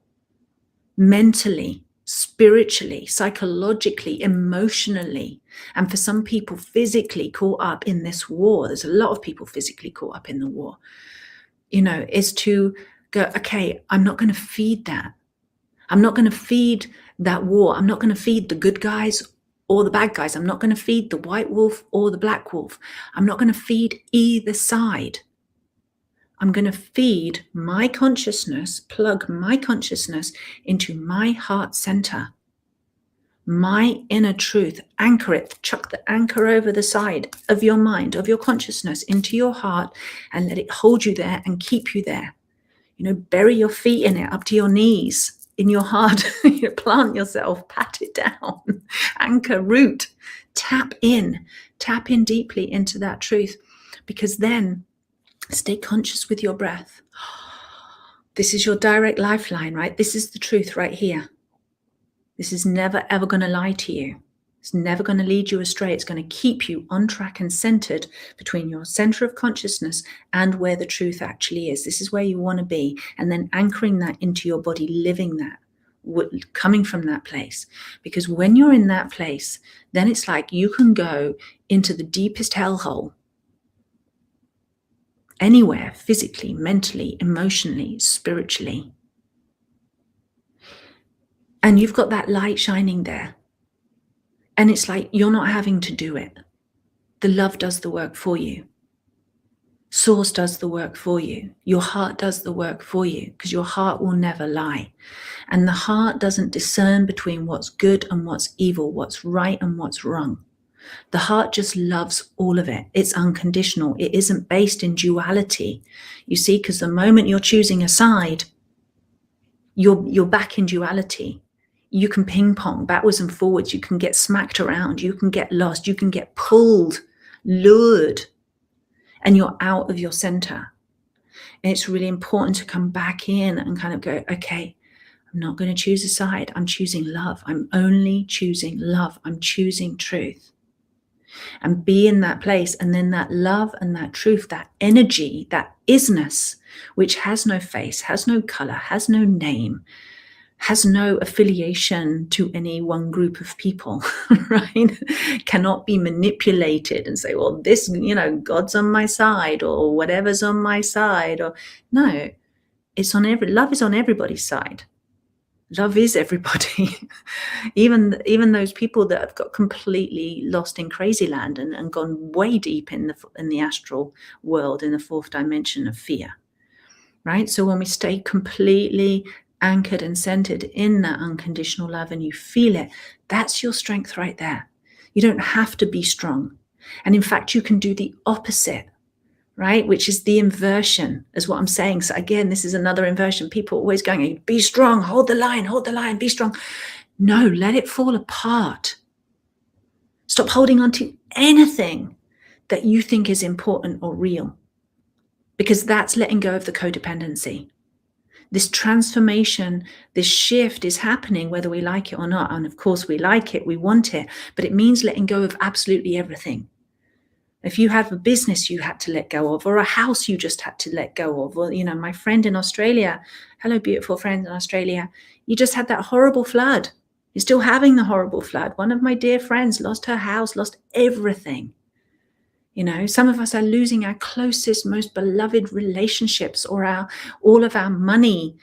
mentally, spiritually, psychologically, emotionally, and for some people physically caught up in this war. There's a lot of people physically caught up in the war, is to go, okay, I'm not going to feed that. I'm not going to feed that war. I'm not going to feed the good guys or the bad guys. I'm not going to feed the white wolf or the black wolf. I'm not going to feed either side. I'm going to feed my consciousness, plug my consciousness into my heart center, my inner truth, anchor it, chuck the anchor over the side of your mind, of your consciousness into your heart, and let it hold you there and keep you there. Bury your feet in it up to your knees. In your heart, plant yourself, pat it down, anchor, root, tap in deeply into that truth, because then stay conscious with your breath. This is your direct lifeline, right? This is the truth right here. This is never, ever going to lie to you. It's never going to lead you astray. It's going to keep you on track and centered between your center of consciousness and where the truth actually is. This is where you want to be. And then anchoring that into your body, living that, coming from that place. Because when you're in that place, then it's like you can go into the deepest hellhole, anywhere, physically, mentally, emotionally, spiritually. And you've got that light shining there. And it's like you're not having to do it. The love does the work for you. Source does the work for you. Your heart does the work for you, because your heart will never lie. And the heart doesn't discern between what's good and what's evil, what's right and what's wrong. The heart just loves all of it. It's unconditional. It isn't based in duality. You see, because the moment you're choosing a side, you're back in duality. You can ping pong backwards and forwards. You can get smacked around. You can get lost. You can get pulled, lured, and you're out of your center. And it's really important to come back in and kind of go, okay, I'm not going to choose a side. I'm choosing love. I'm only choosing love. I'm choosing truth. And be in that place. And then that love and that truth, that energy, that isness, which has no face, has no color, has no name, has no affiliation to any one group of people, right? Cannot be manipulated and say, well, this, God's on my side, or whatever's on my side, or no, it's on love is on everybody's side. Love is everybody. even those people that have got completely lost in crazy land and gone way deep in the astral world, in the fourth dimension of fear, right? So when we stay completely anchored and centered in that unconditional love, and you feel it, that's your strength right there. You don't have to be strong. And in fact, you can do the opposite, right? Which is the inversion, is what I'm saying. So again, this is another inversion. People are always going, be strong, hold the line, be strong. No, let it fall apart. Stop holding on to anything that you think is important or real, because that's letting go of the codependency. This transformation, this shift is happening whether we like it or not. And of course we like it, we want it, but it means letting go of absolutely everything. If you have a business you had to let go of, or a house you just had to let go of, or, my friend in Australia, hello, beautiful friend in Australia, you just had that horrible flood. You're still having the horrible flood. One of my dear friends lost her house, lost everything. Some of us are losing our closest, most beloved relationships, or all of our money.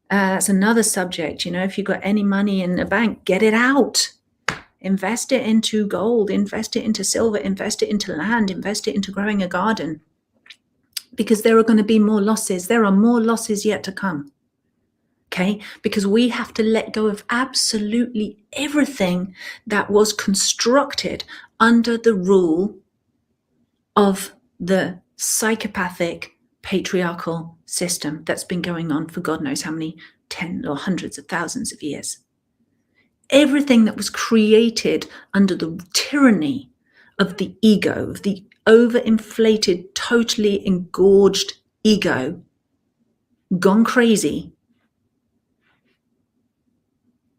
That's another subject. If you've got any money in the bank, get it out. Invest it into gold, invest it into silver, invest it into land, invest it into growing a garden. Because there are going to be more losses. There are more losses yet to come. Okay? Because we have to let go of absolutely everything that was constructed under the rule of the psychopathic patriarchal system that's been going on for God knows how many 10 or hundreds of thousands of years. Everything that was created under the tyranny of the ego, of the overinflated, totally engorged ego, gone crazy,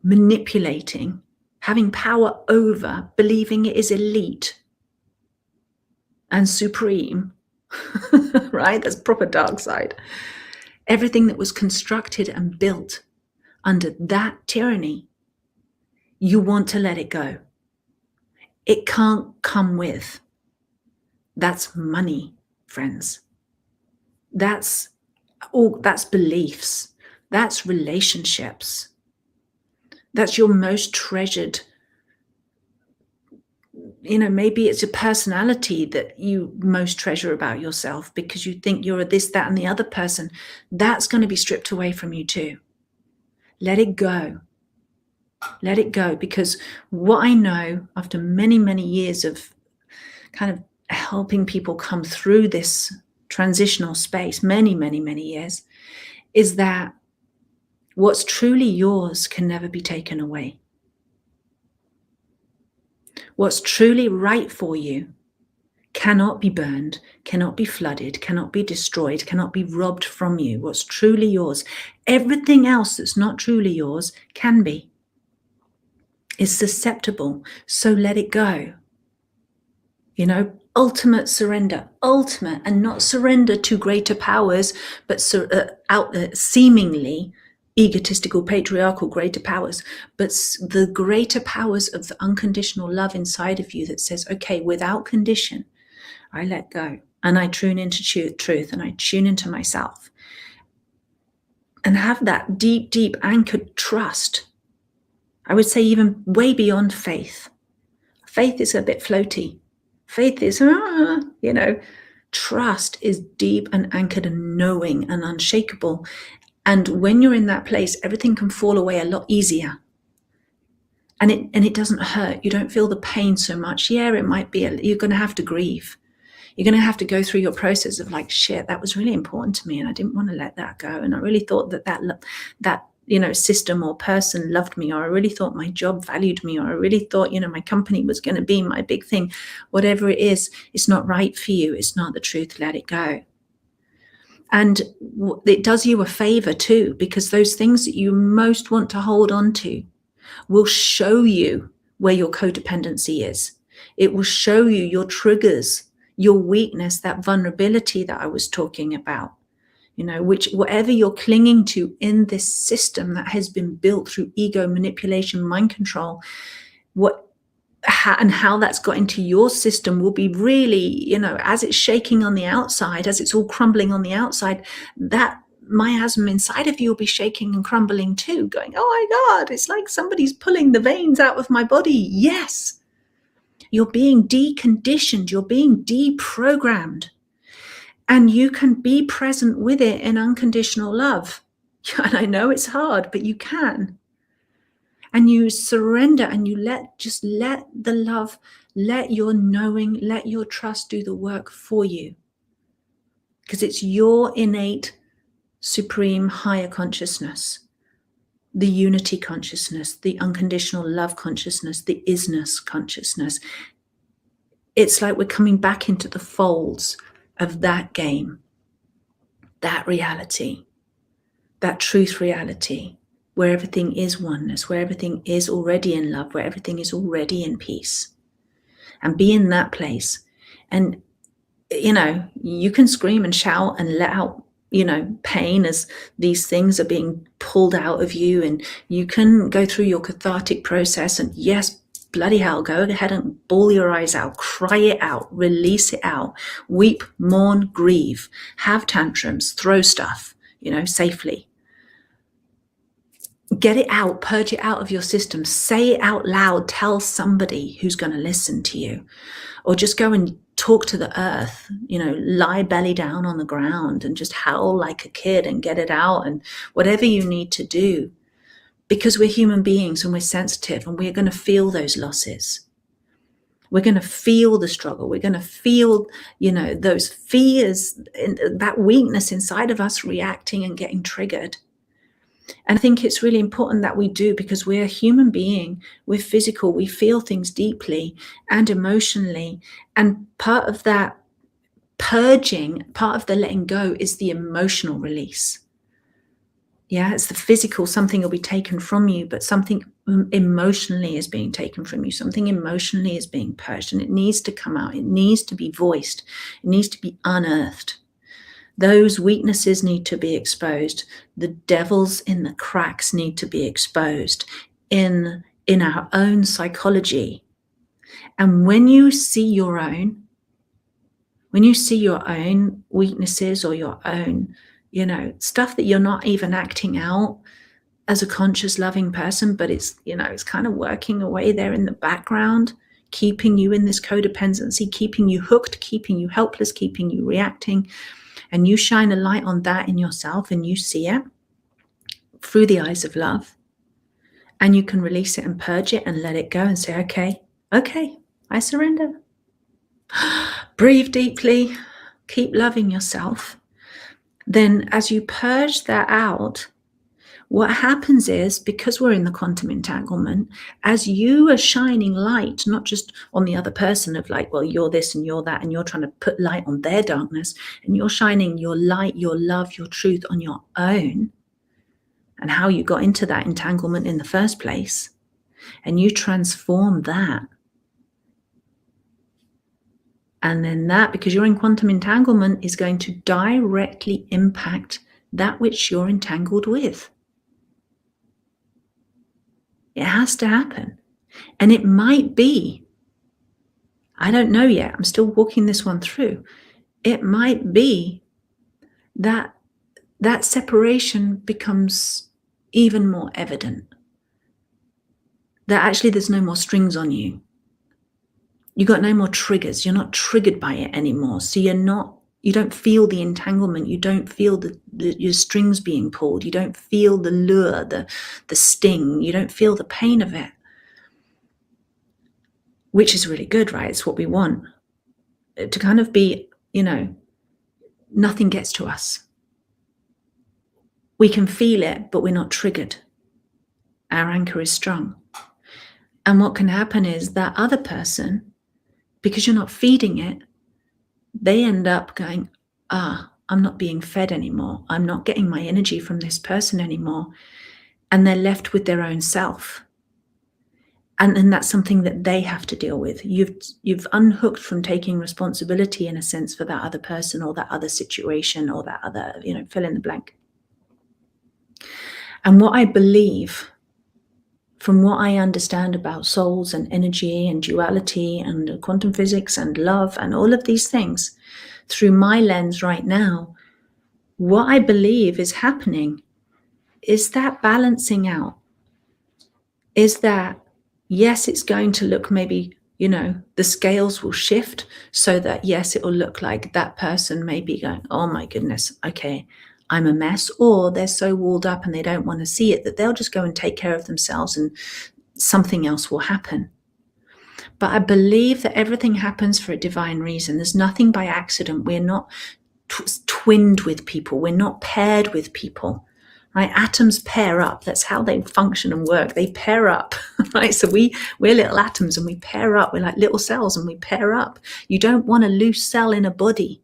manipulating, having power over, believing it is elite and supreme, right? That's proper dark side. Everything that was constructed and built under that tyranny, you want to let it go. It can't come with. That's money, friends. That's beliefs. That's relationships. That's your most treasured. Maybe it's a personality that you most treasure about yourself because you think you're a this, that, and the other person. That's going to be stripped away from you too. Let it go. Let it go, because what I know after many, many years of kind of helping people come through this transitional space, many, many, many years, is that what's truly yours can never be taken away. What's truly right for you cannot be burned, cannot be flooded, cannot be destroyed, cannot be robbed from you. What's truly yours. Everything else that's not truly yours can be. It's susceptible, so let it go. Ultimate surrender, ultimate, and not surrender to greater powers, but seemingly egotistical, patriarchal greater powers, but the greater powers of the unconditional love inside of you that says, okay, without condition, I let go and I tune into truth and I tune into myself and have that deep, deep anchored trust. I would say even way beyond faith. Faith is a bit floaty. Faith is, trust is deep and anchored and knowing and unshakable. And when you're in that place, everything can fall away a lot easier. And it doesn't hurt. You don't feel the pain so much. Yeah, it might be, you're going to have to grieve. You're going to have to go through your process of like, shit, that was really important to me and I didn't want to let that go. And I really thought that system or person loved me, or I really thought my job valued me, or I really thought, my company was going to be my big thing. Whatever it is, it's not right for you. It's not the truth. Let it go. And it does you a favor too, because those things that you most want to hold on to will show you where your codependency is. It will show you your triggers, your weakness, that vulnerability that I was talking about. Which whatever you're clinging to in this system that has been built through ego manipulation, mind control, and how that's got into your system will be really, as it's shaking on the outside, as it's all crumbling on the outside, that miasm inside of you will be shaking and crumbling too, going, oh my God, it's like somebody's pulling the veins out of my body. Yes, you're being deconditioned, you're being deprogrammed. And you can be present with it in unconditional love. And I know it's hard, but you can. And you surrender and you let the love, let your knowing, let your trust do the work for you. Because it's your innate, supreme, higher consciousness, the unity consciousness, the unconditional love consciousness, the isness consciousness. It's like we're coming back into the folds of that game, that reality, that truth reality, where everything is oneness, where everything is already in love, where everything is already in peace. And be in that place. And you can scream and shout and let out, pain as these things are being pulled out of you, and you can go through your cathartic process, and yes, bloody hell, go ahead and bawl your eyes out, cry it out, release it out, weep, mourn, grieve, have tantrums, throw stuff, safely. Get it out, purge it out of your system, say it out loud, tell somebody who's going to listen to you, or just go and talk to the earth, lie belly down on the ground and just howl like a kid and get it out, and whatever you need to do, because we're human beings and we're sensitive, and we're going to feel those losses. We're going to feel the struggle. We're going to feel, those fears, that weakness inside of us reacting and getting triggered. And I think it's really important that we do, because we're a human being, we're physical, we feel things deeply and emotionally. And part of that purging, part of the letting go, is the emotional release. Yeah, it's the physical, something will be taken from you, but something emotionally is being taken from you. Something emotionally is being purged, and it needs to come out. It needs to be voiced. It needs to be unearthed. Those weaknesses need to be exposed. The devils in the cracks need to be exposed in our own psychology. And when you see your own weaknesses, or your own, stuff that you're not even acting out as a conscious, loving person, but it's kind of working away there in the background, keeping you in this codependency, keeping you hooked, keeping you helpless, keeping you reacting. And you shine a light on that in yourself, and you see it through the eyes of love, and you can release it and purge it and let it go and say, okay, I surrender. Breathe deeply, keep loving yourself. Then as you purge that out, what happens is, because we're in the quantum entanglement, as you are shining light, not just on the other person of like, well, you're this and you're that, and you're trying to put light on their darkness, and you're shining your light, your love, your truth on your own, and how you got into that entanglement in the first place, and you transform that. And then that, because you're in quantum entanglement, is going to directly impact that which you're entangled with. It has to happen. And it might be, I don't know yet, I'm still walking this one through. It might be that that separation becomes even more evident. That actually there's no more strings on you. You got no more triggers. You're not triggered by it anymore. So you don't feel the entanglement. You don't feel your strings being pulled. You don't feel the lure, the sting. You don't feel the pain of it, which is really good, right? It's what we want. To kind of be, nothing gets to us. We can feel it, but we're not triggered. Our anchor is strong. And what can happen is that other person, because you're not feeding it, they end up going, I'm not being fed anymore. I'm not getting my energy from this person anymore. And they're left with their own self. And that's something that they have to deal with. You've unhooked from taking responsibility, in a sense, for that other person or that other situation or that other, fill in the blank. And what I believe, from what I understand about souls and energy and duality and quantum physics and love and all of these things, through my lens right now, what I believe is happening is that balancing out. Is that, yes, it's going to look maybe, the scales will shift so that, yes, it will look like that person may be going, oh my goodness, okay, I'm a mess, or they're so walled up and they don't want to see it that they'll just go and take care of themselves and something else will happen. But I believe that everything happens for a divine reason. There's nothing by accident. We're not twinned with people. We're not paired with people, right? Atoms pair up. That's how they function and work. They pair up, right? So we're little atoms and we pair up. We're like little cells and we pair up. You don't want a loose cell in a body.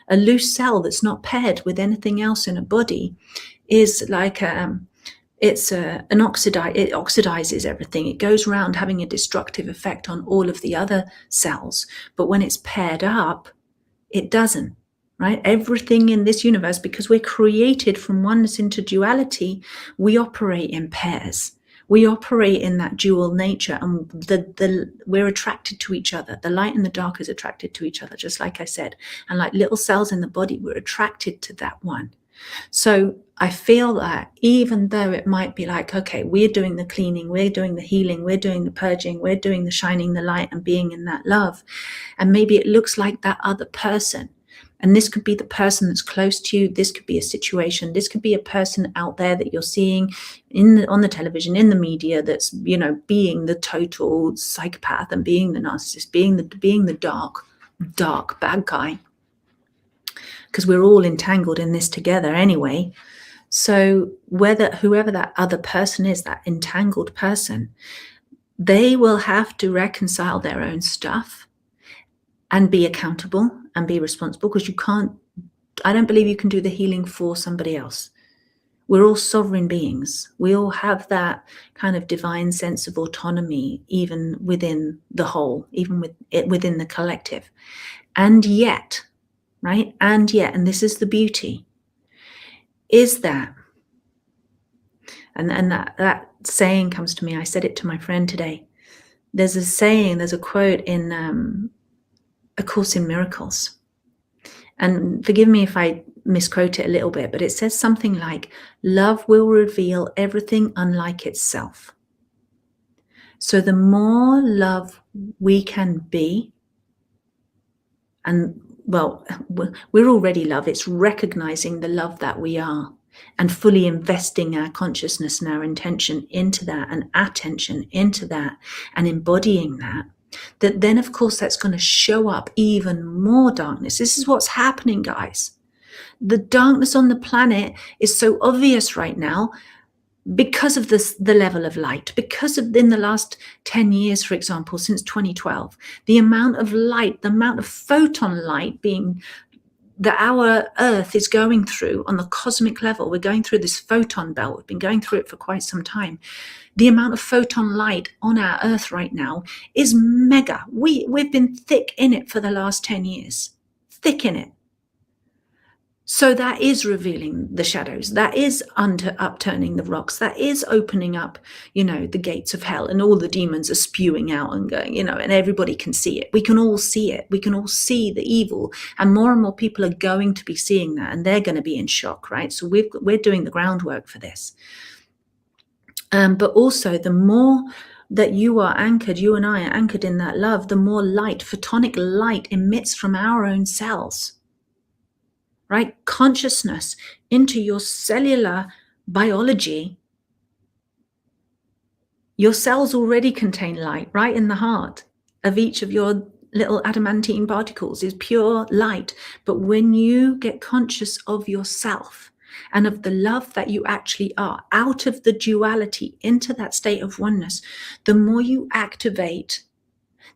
A loose cell that's not paired with anything else in a body is like it oxidizes everything. It goes around having a destructive effect on all of the other cells. But when it's paired up, It doesn't, right? Everything in this universe, because we're created from oneness into duality, we operate in pairs. We operate in that dual nature, and we're attracted to each other. The light and the dark is attracted to each other, just like I said. And like little cells in the body, we're attracted to that one. So I feel that even though it might be like, okay, we're doing the cleaning, we're doing the healing, we're doing the purging, we're doing the shining the light and being in that love, and maybe it looks like that other person, and this could be the person that's close to you, this could be a situation, this could be a person out there that you're seeing on the television, in the media, that's, being the total psychopath and being the narcissist, being the dark bad guy, because we're all entangled in this together anyway. So whoever that other person is, that entangled person, they will have to reconcile their own stuff and be accountable and be responsible, because I don't believe you can do the healing for somebody else. We're all sovereign beings. We all have that kind of divine sense of autonomy, even within the whole, even within the collective. And yet, right? And this is the beauty, is that, and that saying comes to me. I said it to my friend today. There's a quote in A Course in Miracles. And forgive me if I misquote it a little bit, but it says something like, love will reveal everything unlike itself. So the more love we can be, and well, we're already love. It's recognizing the love that we are and fully investing our consciousness and our intention into that and attention into that and embodying that then of course that's going to show up even more darkness. This is what's happening, guys. The darkness on the planet is so obvious right now because of the level of light, because of, in the last 10 years, for example, since 2012, the amount of light, the amount of photon light that our Earth is going through on the cosmic level. We're going through this photon belt. We've been going through it for quite some time. The amount of photon light on our Earth right now is mega. We've been thick in it for the last 10 years, thick in it. So that is revealing the shadows. That is upturning the rocks. That is opening up, the gates of hell, and all the demons are spewing out and going, and everybody can see it. We can all see it. We can all see the evil, and more people are going to be seeing that, and they're going to be in shock, right? So we're doing the groundwork for this. But also, the more that you are anchored, you and I are anchored in that love, the more light, photonic light, emits from our own cells. Right? Consciousness into your cellular biology. Your cells already contain light. Right in the heart of each of your little adamantine particles is pure light. But when you get conscious of yourself and of the love that you actually are, out of the duality into that state of oneness, the more you activate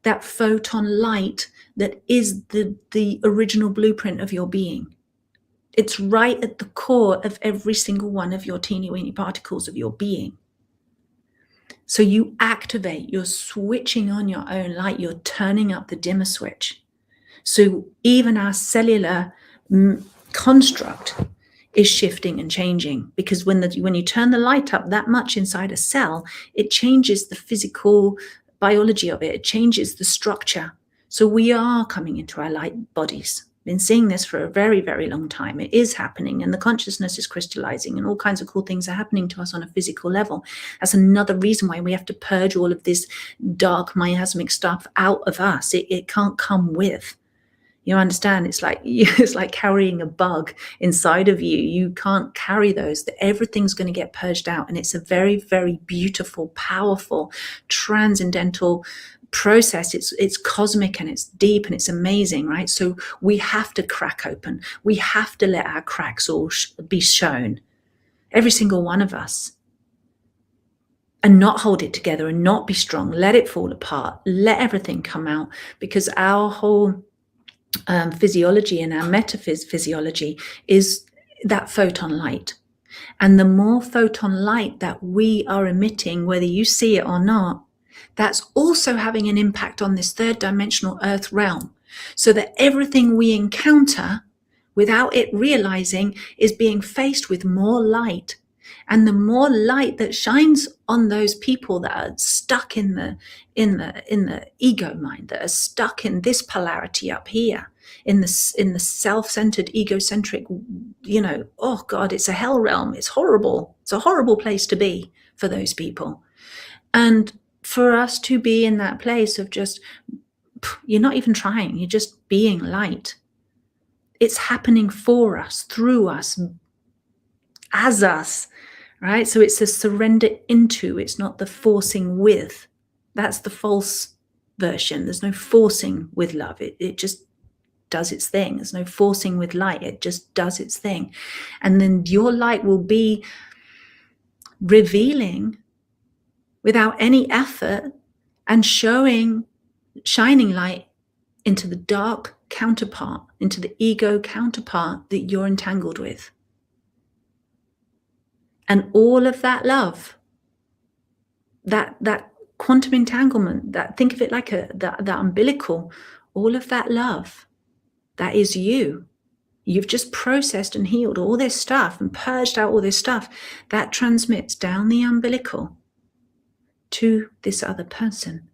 that photon light that is the original blueprint of your being. It's right at the core of every single one of your teeny weeny particles of your being. So you activate, you're switching on your own light, you're turning up the dimmer switch. So even our cellular construct is shifting and changing, because when you turn the light up that much inside a cell, it changes the physical biology of it. It changes the structure. So we are coming into our light bodies. Been seeing this for a very, very long time. It is happening, and the consciousness is crystallizing, and all kinds of cool things are happening to us on a physical level. That's another reason why we have to purge all of this dark miasmic stuff out of us. It can't come with. You understand? It's like carrying a bug inside of you. You can't carry those. Everything's going to get purged out, and it's a very, very beautiful, powerful, transcendental process. It's cosmic and it's deep and it's amazing, right? So we have to crack open. We have to let our cracks all be shown, every single one of us, and not hold it together and not be strong. Let it fall apart. Let everything come out, because our whole physiology and our metaphysiology is that photon light. And the more photon light that we are emitting, whether you see it or not, that's also having an impact on this third dimensional earth realm. so that everything we encounter, without it realizing, is being faced with more light. And the more light that shines on those people that are stuck in the ego mind, that are stuck in this polarity up here, in the self-centered, egocentric, oh God, it's a hell realm. It's horrible. It's a horrible place to be for those people. And for us to be in that place of just, you're not even trying, you're just being light. It's happening for us, through us, as us, right? So it's a surrender into, it's not the forcing with. That's the false version. There's no forcing with love. It just does its thing. There's no forcing with light. It just does its thing. And then your light will be revealing without any effort and shining light into the dark counterpart, into the ego counterpart that you're entangled with. And all of that love, that quantum entanglement, that, think of it like that umbilical, all of that love, that is you. You've just processed and healed all this stuff and purged out all this stuff. That transmits down the umbilical to this other person.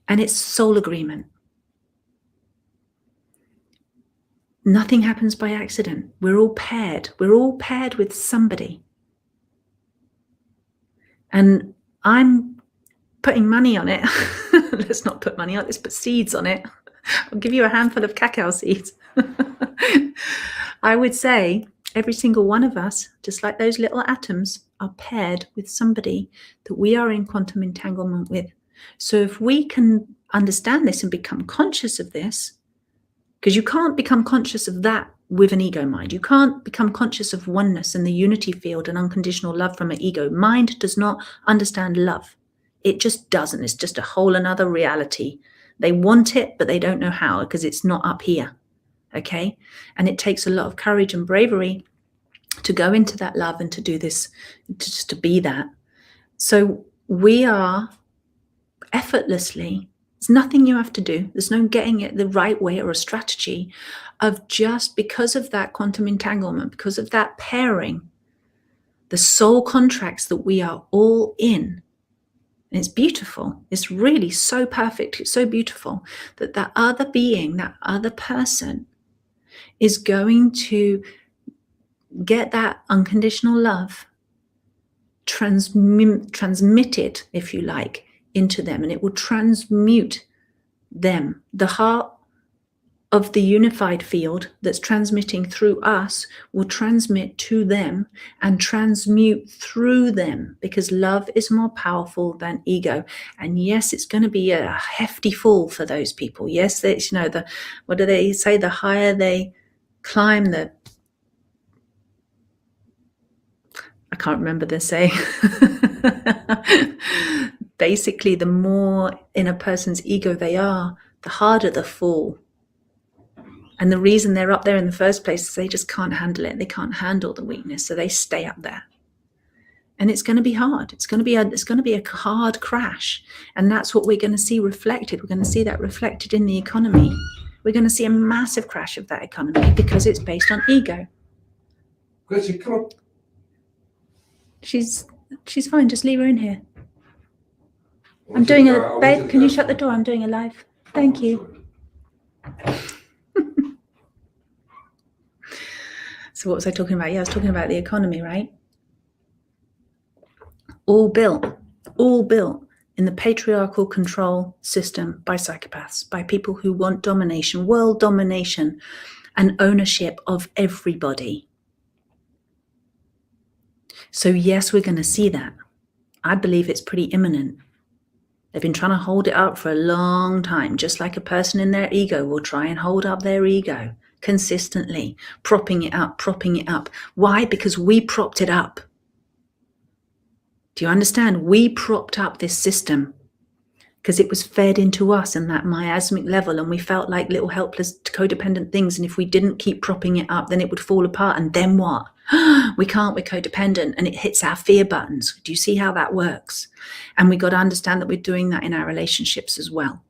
And it's soul agreement. Nothing happens by accident. We're all paired. We're all paired with somebody. And I'm putting money on it. Let's not put money on it. Let's put seeds on it. I'll give you a handful of cacao seeds. I would say every single one of us, just like those little atoms, are paired with somebody that we are in quantum entanglement with. So if we can understand this and become conscious of this, because you can't become conscious of that with an ego mind. You can't become conscious of oneness and the unity field and unconditional love from an ego. Mind does not understand love. It just doesn't. It's just a whole another reality. They want it, but they don't know how, because it's not up here. Okay? And it takes a lot of courage and bravery to go into that love and to do this, just to be that. So we are effortlessly, there's nothing you have to do. There's no getting it the right way or a strategy, of just because of that quantum entanglement, because of that pairing, the soul contracts that we are all in. And it's beautiful. It's really so perfect. It's so beautiful that that other being, that other person is going to get that unconditional love transmitted, if you like, into them, and it will transmute them. The heart of the unified field that's transmitting through us will transmit to them and transmute through them, because love is more powerful than ego. And yes, it's going to be a hefty fall for those people. Yes, it's, what do they say? The higher they climb, I can't remember the saying. Basically, the more in a person's ego they are, the harder the fall. And the reason they're up there in the first place is they just can't handle it. They can't handle the weakness, so they stay up there. And it's going to be hard. It's going to be a hard crash, and that's what we're going to see reflected. We're going to see that reflected in the economy. We're going to see a massive crash of that economy because it's based on ego. Gracie, come on. She's fine. Just leave her in here. I'm doing babe, can you shut the door? I'm doing a live. Thank you. So what was I talking about? Yeah, I was talking about the economy, right? All built in the patriarchal control system by psychopaths, by people who want domination, world domination, and ownership of everybody. So yes, we're going to see that. I believe it's pretty imminent. They've been trying to hold it up for a long time, just like a person in their ego will try and hold up their ego consistently, propping it up. Why? Because we propped it up. Do you understand? We propped up this system. because it was fed into us in that miasmic level, and we felt like little helpless codependent things, and if we didn't keep propping it up, then it would fall apart. And then what? We can't, we're codependent, and it hits our fear buttons. Do you see how that works? And we got to understand that we're doing that in our relationships as well.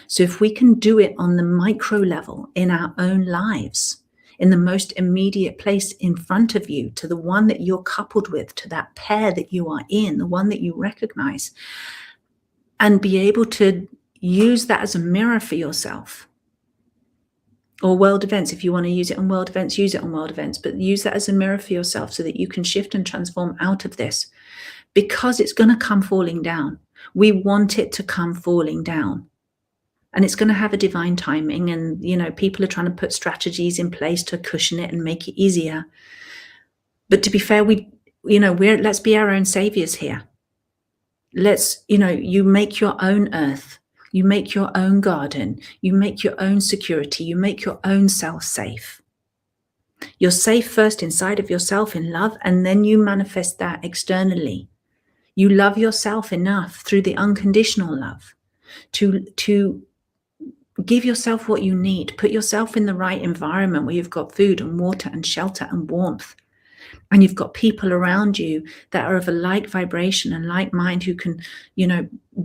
So if we can do it on the micro level in our own lives, in the most immediate place in front of you, to the one that you're coupled with, to that pair that you are in, the one that you recognize, and be able to use that as a mirror for yourself. Or world events, if you want to use it on world events, use it on world events, but use that as a mirror for yourself so that you can shift and transform out of this, because it's going to come falling down. We want it to come falling down. And it's going to have a divine timing, and people are trying to put strategies in place to cushion it and make it easier. But to be fair, let's be our own saviors here. You make your own earth, you make your own garden, you make your own security, you make your own self safe. You're safe first inside of yourself in love, and then you manifest that externally. You love yourself enough through the unconditional love to give yourself what you need. Put yourself in the right environment where you've got food and water and shelter and warmth. And you've got people around you that are of a like vibration and like mind who can,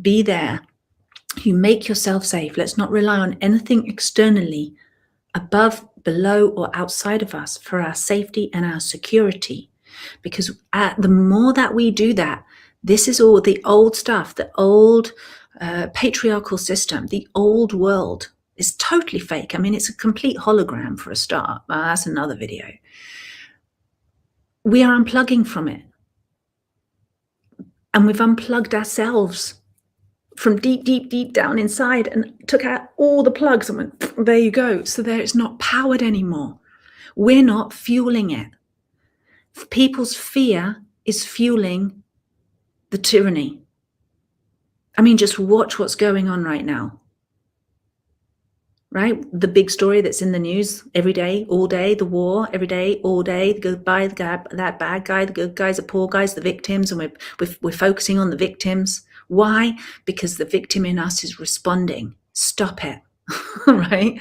be there. You make yourself safe. Let's not rely on anything externally, above, below, or outside of us for our safety and our security. Because the more that we do that, this is all the old stuff, the old patriarchal system, the old world is totally fake. I mean, it's a complete hologram for a start. That's another video. We are unplugging from it. And we've unplugged ourselves from deep, deep, deep down inside and took out all the plugs and went, there you go. So there, it's not powered anymore. We're not fueling it. People's fear is fueling the tyranny. I mean, just watch what's going on right now. Right? The big story that's in the news every day, all day, the war, every day, all day, the good guy, that bad guy, the good guys, the poor guys, the victims, and we're focusing on the victims. Why? Because the victim in us is responding. Stop it. Right?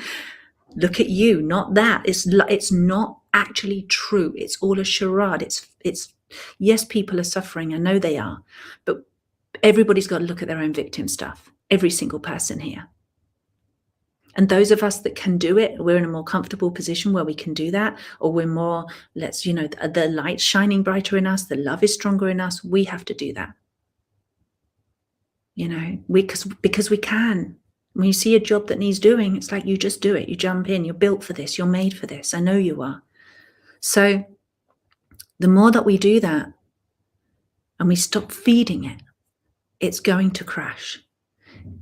Look at you, not that. It's not actually true. It's all a charade. It's yes, people are suffering. I know they are, but everybody's got to look at their own victim stuff. Every single person here. And those of us that can do it, we're in a more comfortable position where we can do that, or we're more, the light's shining brighter in us, the love is stronger in us. We have to do that. Because we can. When you see a job that needs doing, it's like you just do it. You jump in. You're built for this. You're made for this. I know you are. So the more that we do that and we stop feeding it, it's going to crash.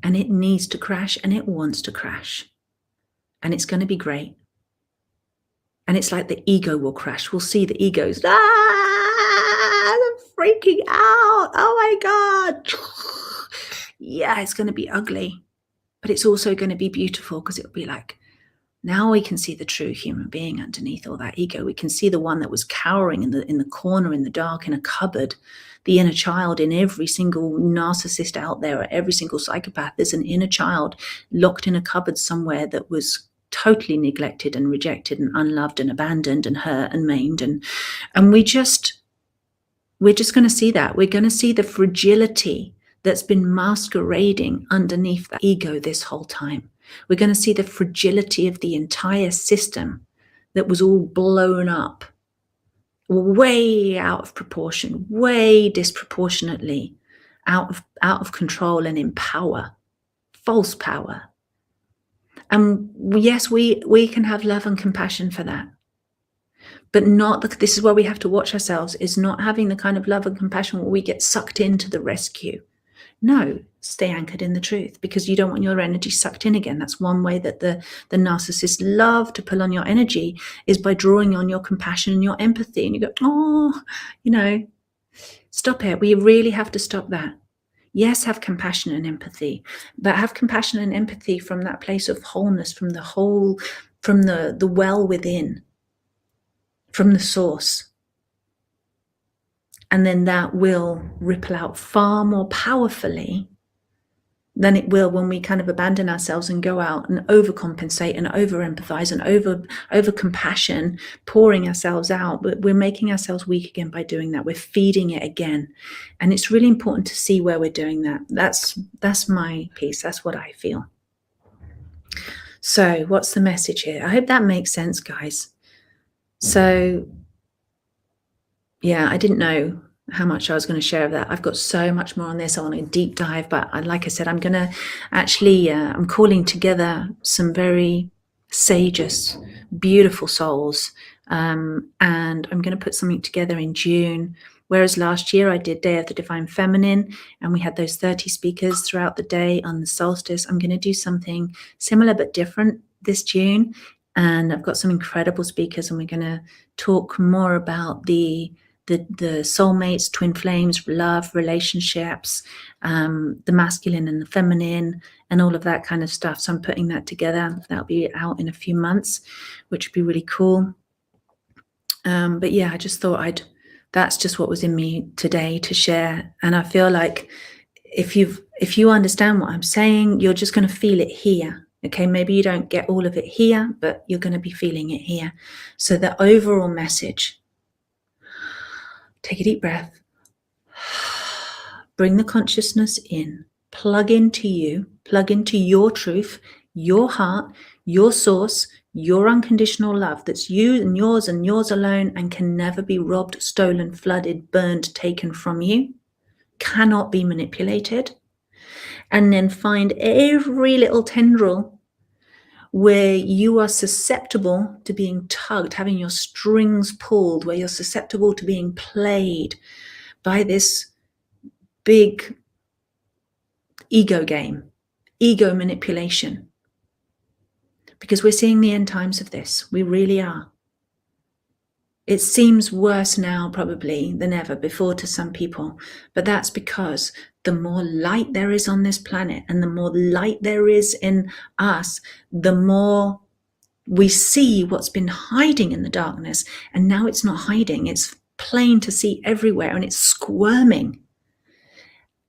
And it needs to crash, and it wants to crash. And it's going to be great. And it's like the ego will crash. We'll see the egos. I'm freaking out. Oh my God. Yeah, it's going to be ugly. But it's also going to be beautiful, because it'll be like, now we can see the true human being underneath all that ego. We can see the one that was cowering in the corner, in the dark, in a cupboard. The inner child in every single narcissist out there, or every single psychopath. There's an inner child locked in a cupboard somewhere that was totally neglected and rejected and unloved and abandoned and hurt and maimed. And we're just going to see that. We're going to see the fragility that's been masquerading underneath that ego this whole time. We're going to see the fragility of the entire system that was all blown up, way out of proportion, way disproportionately out of control and in power, false power. And yes, we can have love and compassion for that. But this is where we have to watch ourselves, is not having the kind of love and compassion where we get sucked into the rescue. No, stay anchored in the truth, because you don't want your energy sucked in again. That's one way that the narcissists love to pull on your energy, is by drawing on your compassion and your empathy. And you go, oh, stop it. We really have to stop that. Yes, have compassion and empathy, but have compassion and empathy from that place of wholeness, from the well within, from the source. And then that will ripple out far more powerfully than it will when we kind of abandon ourselves and go out and overcompensate and over-empathize and over-compassion, pouring ourselves out. But we're making ourselves weak again by doing that. We're feeding it again. And it's really important to see where we're doing that. That's my piece. That's what I feel. So what's the message here? I hope that makes sense, guys. So, yeah, I didn't know how much I was going to share of that. I've got so much more on this. I want to deep dive, but like I said, I'm going to actually, I'm calling together some very sageous, beautiful souls. And I'm going to put something together in June. Whereas last year I did Day of the Divine Feminine, and we had those 30 speakers throughout the day on the solstice. I'm going to do something similar but different this June. And I've got some incredible speakers, and we're going to talk more about the soulmates, twin flames, love, relationships, the masculine and the feminine, and all of that kind of stuff. So I'm putting that together. That'll be out in a few months, which would be really cool. But yeah, I just thought that's just what was in me today to share. And I feel like if you understand what I'm saying, you're just going to feel it here. Okay, maybe you don't get all of it here, but you're going to be feeling it here. So the overall message, take a deep breath, bring the consciousness in, plug into you, plug into your truth, your heart, your source, your unconditional love that's you and yours alone, and can never be robbed, stolen, flooded, burned, taken from you, cannot be manipulated. And then find every little tendril where you are susceptible to being tugged, having your strings pulled, where you're susceptible to being played by this big ego game, ego manipulation. Because we're seeing the end times of this. We really are. It seems worse now probably than ever before to some people, but that's because the more light there is on this planet and the more light there is in us, the more we see what's been hiding in the darkness. And now it's not hiding, it's plain to see everywhere, and it's squirming.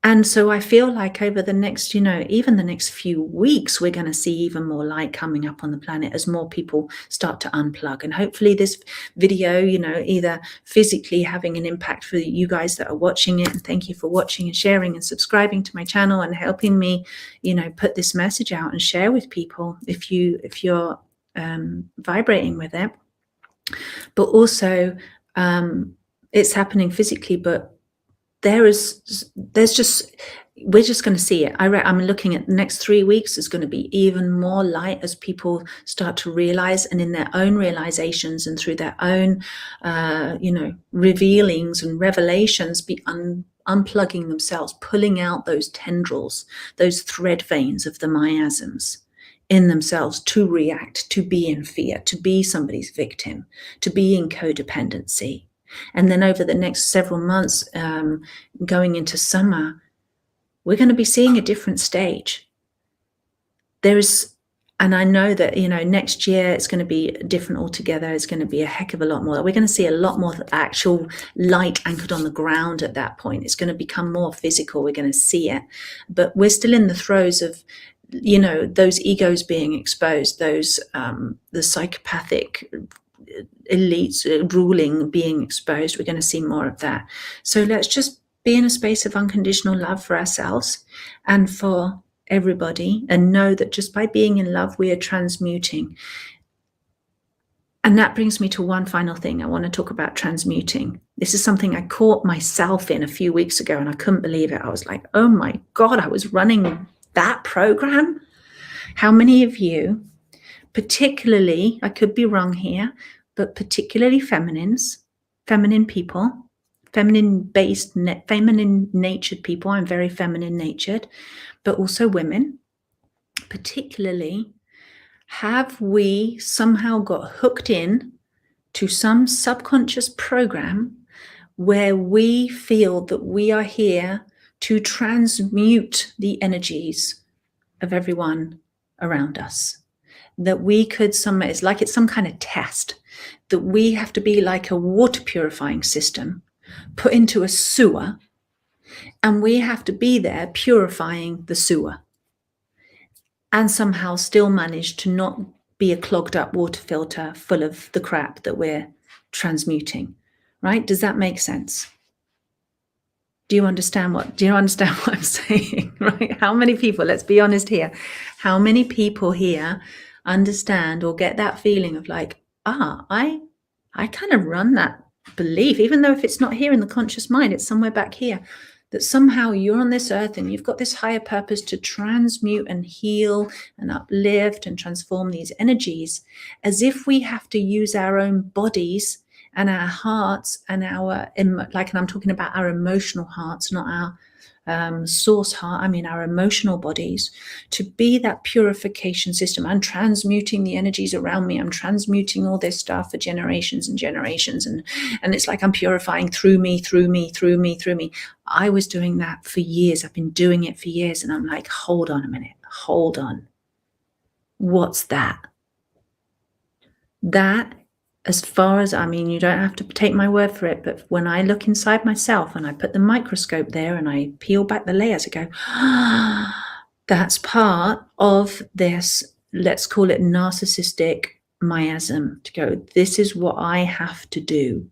And so I feel like over the next, even the next few weeks, we're going to see even more light coming up on the planet as more people start to unplug. And hopefully this video, either physically having an impact for you guys that are watching it. And thank you for watching and sharing and subscribing to my channel and helping me, put this message out and share with people if you're vibrating with it. But also it's happening physically, but we're just going to see it. I'm looking at the next 3 weeks is going to be even more light as people start to realize, and in their own realizations and through their own, revealings and revelations, be unplugging themselves, pulling out those tendrils, those thread veins of the miasms in themselves to react, to be in fear, to be somebody's victim, to be in codependency. And then over the next several months, going into summer, we're going to be seeing a different stage. And I know that, next year it's going to be different altogether. It's going to be a heck of a lot more. We're going to see a lot more actual light anchored on the ground at that point. It's going to become more physical. We're going to see it. But we're still in the throes of, those egos being exposed, those, the psychopathic elites ruling being exposed. We're going to see more of that. So let's just be in a space of unconditional love for ourselves and for everybody, and know that just by being in love, we are transmuting. And that brings me to one final thing. I want to talk about transmuting. This is something I caught myself in a few weeks ago, and I couldn't believe it. I was like, oh my God, I was running that program. How many of you, particularly, I could be wrong here, but particularly feminine people, feminine natured people, I'm very feminine natured, but also women, particularly, have we somehow got hooked in to some subconscious program where we feel that we are here to transmute the energies of everyone around us? That we could it's like it's some kind of test, that we have to be like a water purifying system put into a sewer, and we have to be there purifying the sewer. and somehow still manage to not be a clogged up water filter full of the crap that we're transmuting, right? Does that make sense? Do you understand what I'm saying, right? How many people, let's be honest here, how many people here understand or get that feeling of like, I kind of run that belief, even though if it's not here in the conscious mind, it's somewhere back here, that somehow you're on this earth and you've got this higher purpose to transmute and heal and uplift and transform these energies, as if we have to use our own bodies and our hearts and and I'm talking about our emotional hearts, not our source heart, I mean our emotional bodies, to be that purification system. I'm transmuting the energies around me. I'm transmuting all this stuff for generations and generations. And it's like I'm purifying through me. I was doing that for years. I've been doing it for years. And I'm like, hold on a minute. Hold on. What's that? That, as far as, I mean, you don't have to take my word for it, but when I look inside myself and I put the microscope there and I peel back the layers, I go, that's part of this, let's call it narcissistic miasm, to go, this is what I have to do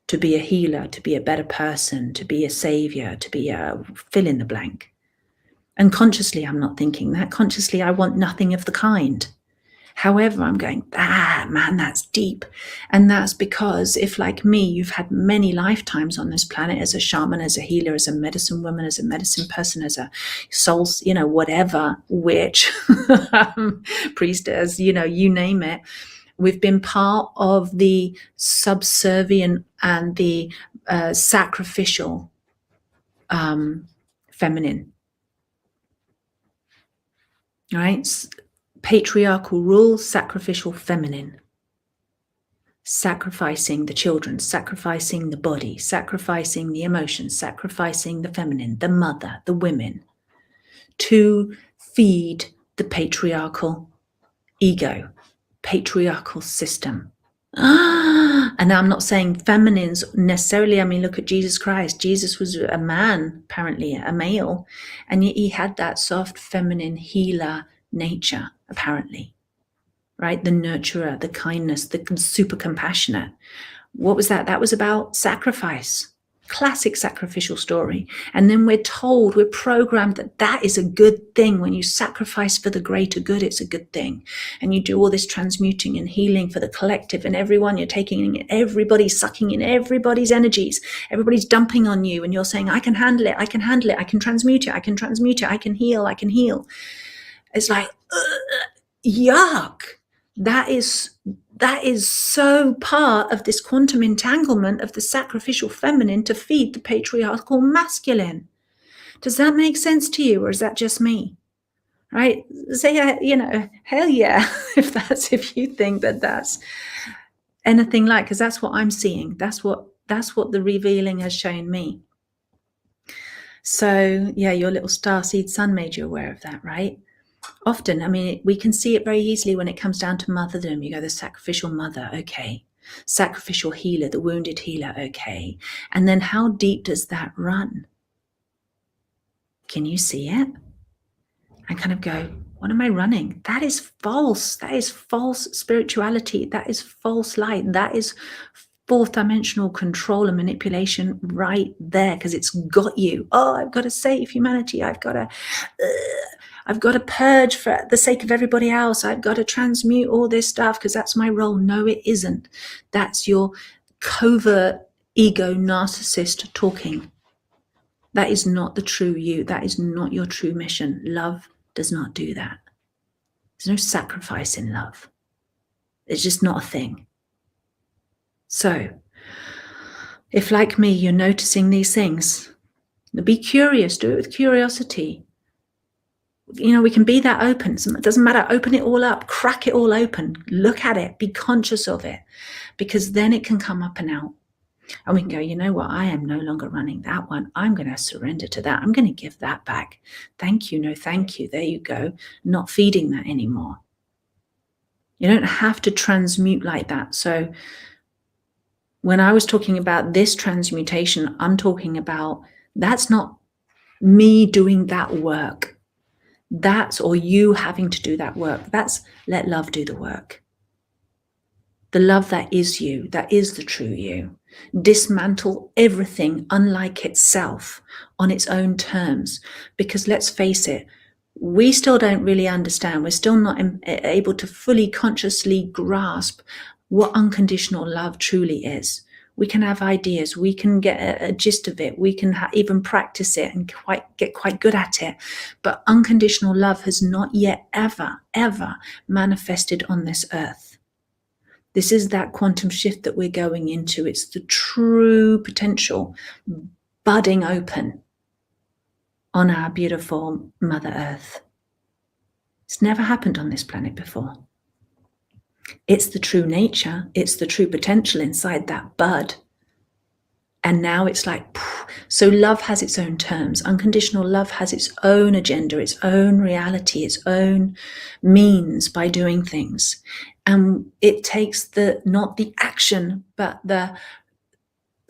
to be a healer, to be a better person, to be a savior, to be a fill in the blank. And consciously, I'm not thinking that. Consciously, I want nothing of the kind. However, I'm going, man, that's deep. And that's because if, like me, you've had many lifetimes on this planet as a shaman, as a healer, as a medicine woman, as a medicine person, as a soul, whatever, witch, priestess, you name it. We've been part of the subservient and the sacrificial feminine, right? Patriarchal rule, sacrificial feminine. Sacrificing the children, sacrificing the body, sacrificing the emotions, sacrificing the feminine, the mother, the women, to feed the patriarchal ego, patriarchal system. And I'm not saying feminines necessarily. I mean, look at Jesus Christ. Jesus was a man, apparently a male, and yet he had that soft feminine healer nature, apparently, right? The nurturer, the kindness, the super compassionate. What was that? That was about sacrifice. Classic sacrificial story. And then we're programmed that is a good thing. When you sacrifice for the greater good, it's a good thing. And you do all this transmuting and healing for the collective and everyone. You're taking in, everybody's sucking in everybody's energies. Everybody's dumping on you. And you're saying, I can handle it. I can handle it. I can transmute it. I can transmute it. I can heal. I can heal. It's like, yuck. That is so part of this quantum entanglement of the sacrificial feminine to feed the patriarchal masculine. Does that make sense to you, or is that just me? Right? Say, hell yeah, if you think that's anything like, because that's what I'm seeing. That's what the revealing has shown me. So yeah, your little starseed sun made you aware of that, right? Often, I mean, we can see it very easily when it comes down to motherdom. You go, the sacrificial mother, okay. Sacrificial healer, the wounded healer, okay. And then how deep does that run? Can you see it? And kind of go, what am I running? That is false. That is false spirituality. That is false light. That is fourth dimensional control and manipulation right there, because it's got you. Oh, I've got to save humanity. I've got to purge for the sake of everybody else. I've got to transmute all this stuff because that's my role. No, it isn't. That's your covert ego narcissist talking. That is not the true you. That is not your true mission. Love does not do that. There's no sacrifice in love. It's just not a thing. So, if like me, you're noticing these things, be curious. Do it with curiosity. We can be that open. It doesn't matter. Open it all up, crack it all open, look at it, be conscious of it, because then it can come up and out. And we can go, you know what? I am no longer running that one. I'm going to surrender to that. I'm going to give that back. Thank you. No, thank you. There you go. Not feeding that anymore. You don't have to transmute like that. So when I was talking about this transmutation, I'm talking about that's not me doing that work. That's, or you having to do that work. That's let love do the work. The love that is you, that is the true you. Dismantle everything unlike itself on its own terms. Because let's face it, we still don't really understand. We're still not able to fully consciously grasp what unconditional love truly is. We can have ideas, we can get a gist of it, we can even practice it and get quite good at it. But unconditional love has not yet ever manifested on this earth. This is that quantum shift that we're going into. It's the true potential budding open on our beautiful Mother Earth. It's never happened on this planet before. It's the true nature. It's the true potential inside that bud. And now it's like, so love has its own terms. Unconditional love has its own agenda, its own reality, its own means by doing things. And it takes not the action, but the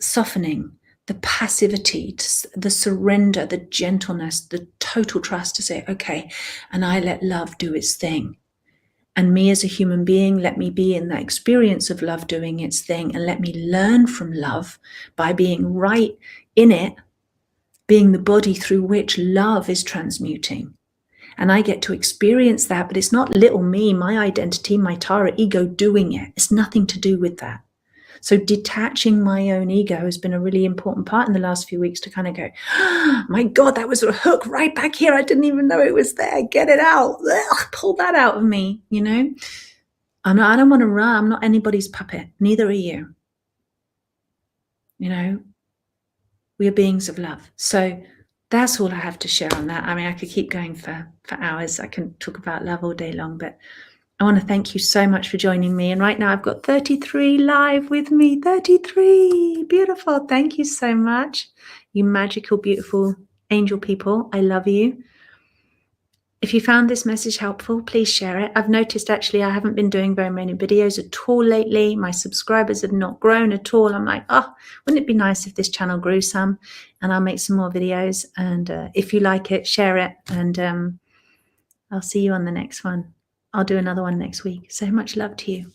softening, the passivity, the surrender, the gentleness, the total trust to say, okay, and I let love do its thing. And me as a human being, let me be in that experience of love doing its thing, and let me learn from love by being right in it, being the body through which love is transmuting. And I get to experience that, but it's not little me, my identity, my Tara ego doing it. It's nothing to do with that. So detaching my own ego has been a really important part in the last few weeks to kind of go, oh, my God, that was a hook right back here. I didn't even know it was there. Get it out. Ugh, pull that out of me, you know. I don't want to run. I'm not anybody's puppet. Neither are you. You know, we are beings of love. So that's all I have to share on that. I mean, I could keep going for hours. I can talk about love all day long, but I want to thank you so much for joining me. And right now I've got 33 live with me. 33. Beautiful. Thank you so much. You magical, beautiful angel people. I love you. If you found this message helpful, please share it. I've noticed actually I haven't been doing very many videos at all lately. My subscribers have not grown at all. I'm like, oh, wouldn't it be nice if this channel grew some? And I'll make some more videos. And if you like it, share it. And I'll see you on the next one. I'll do another one next week. So much love to you.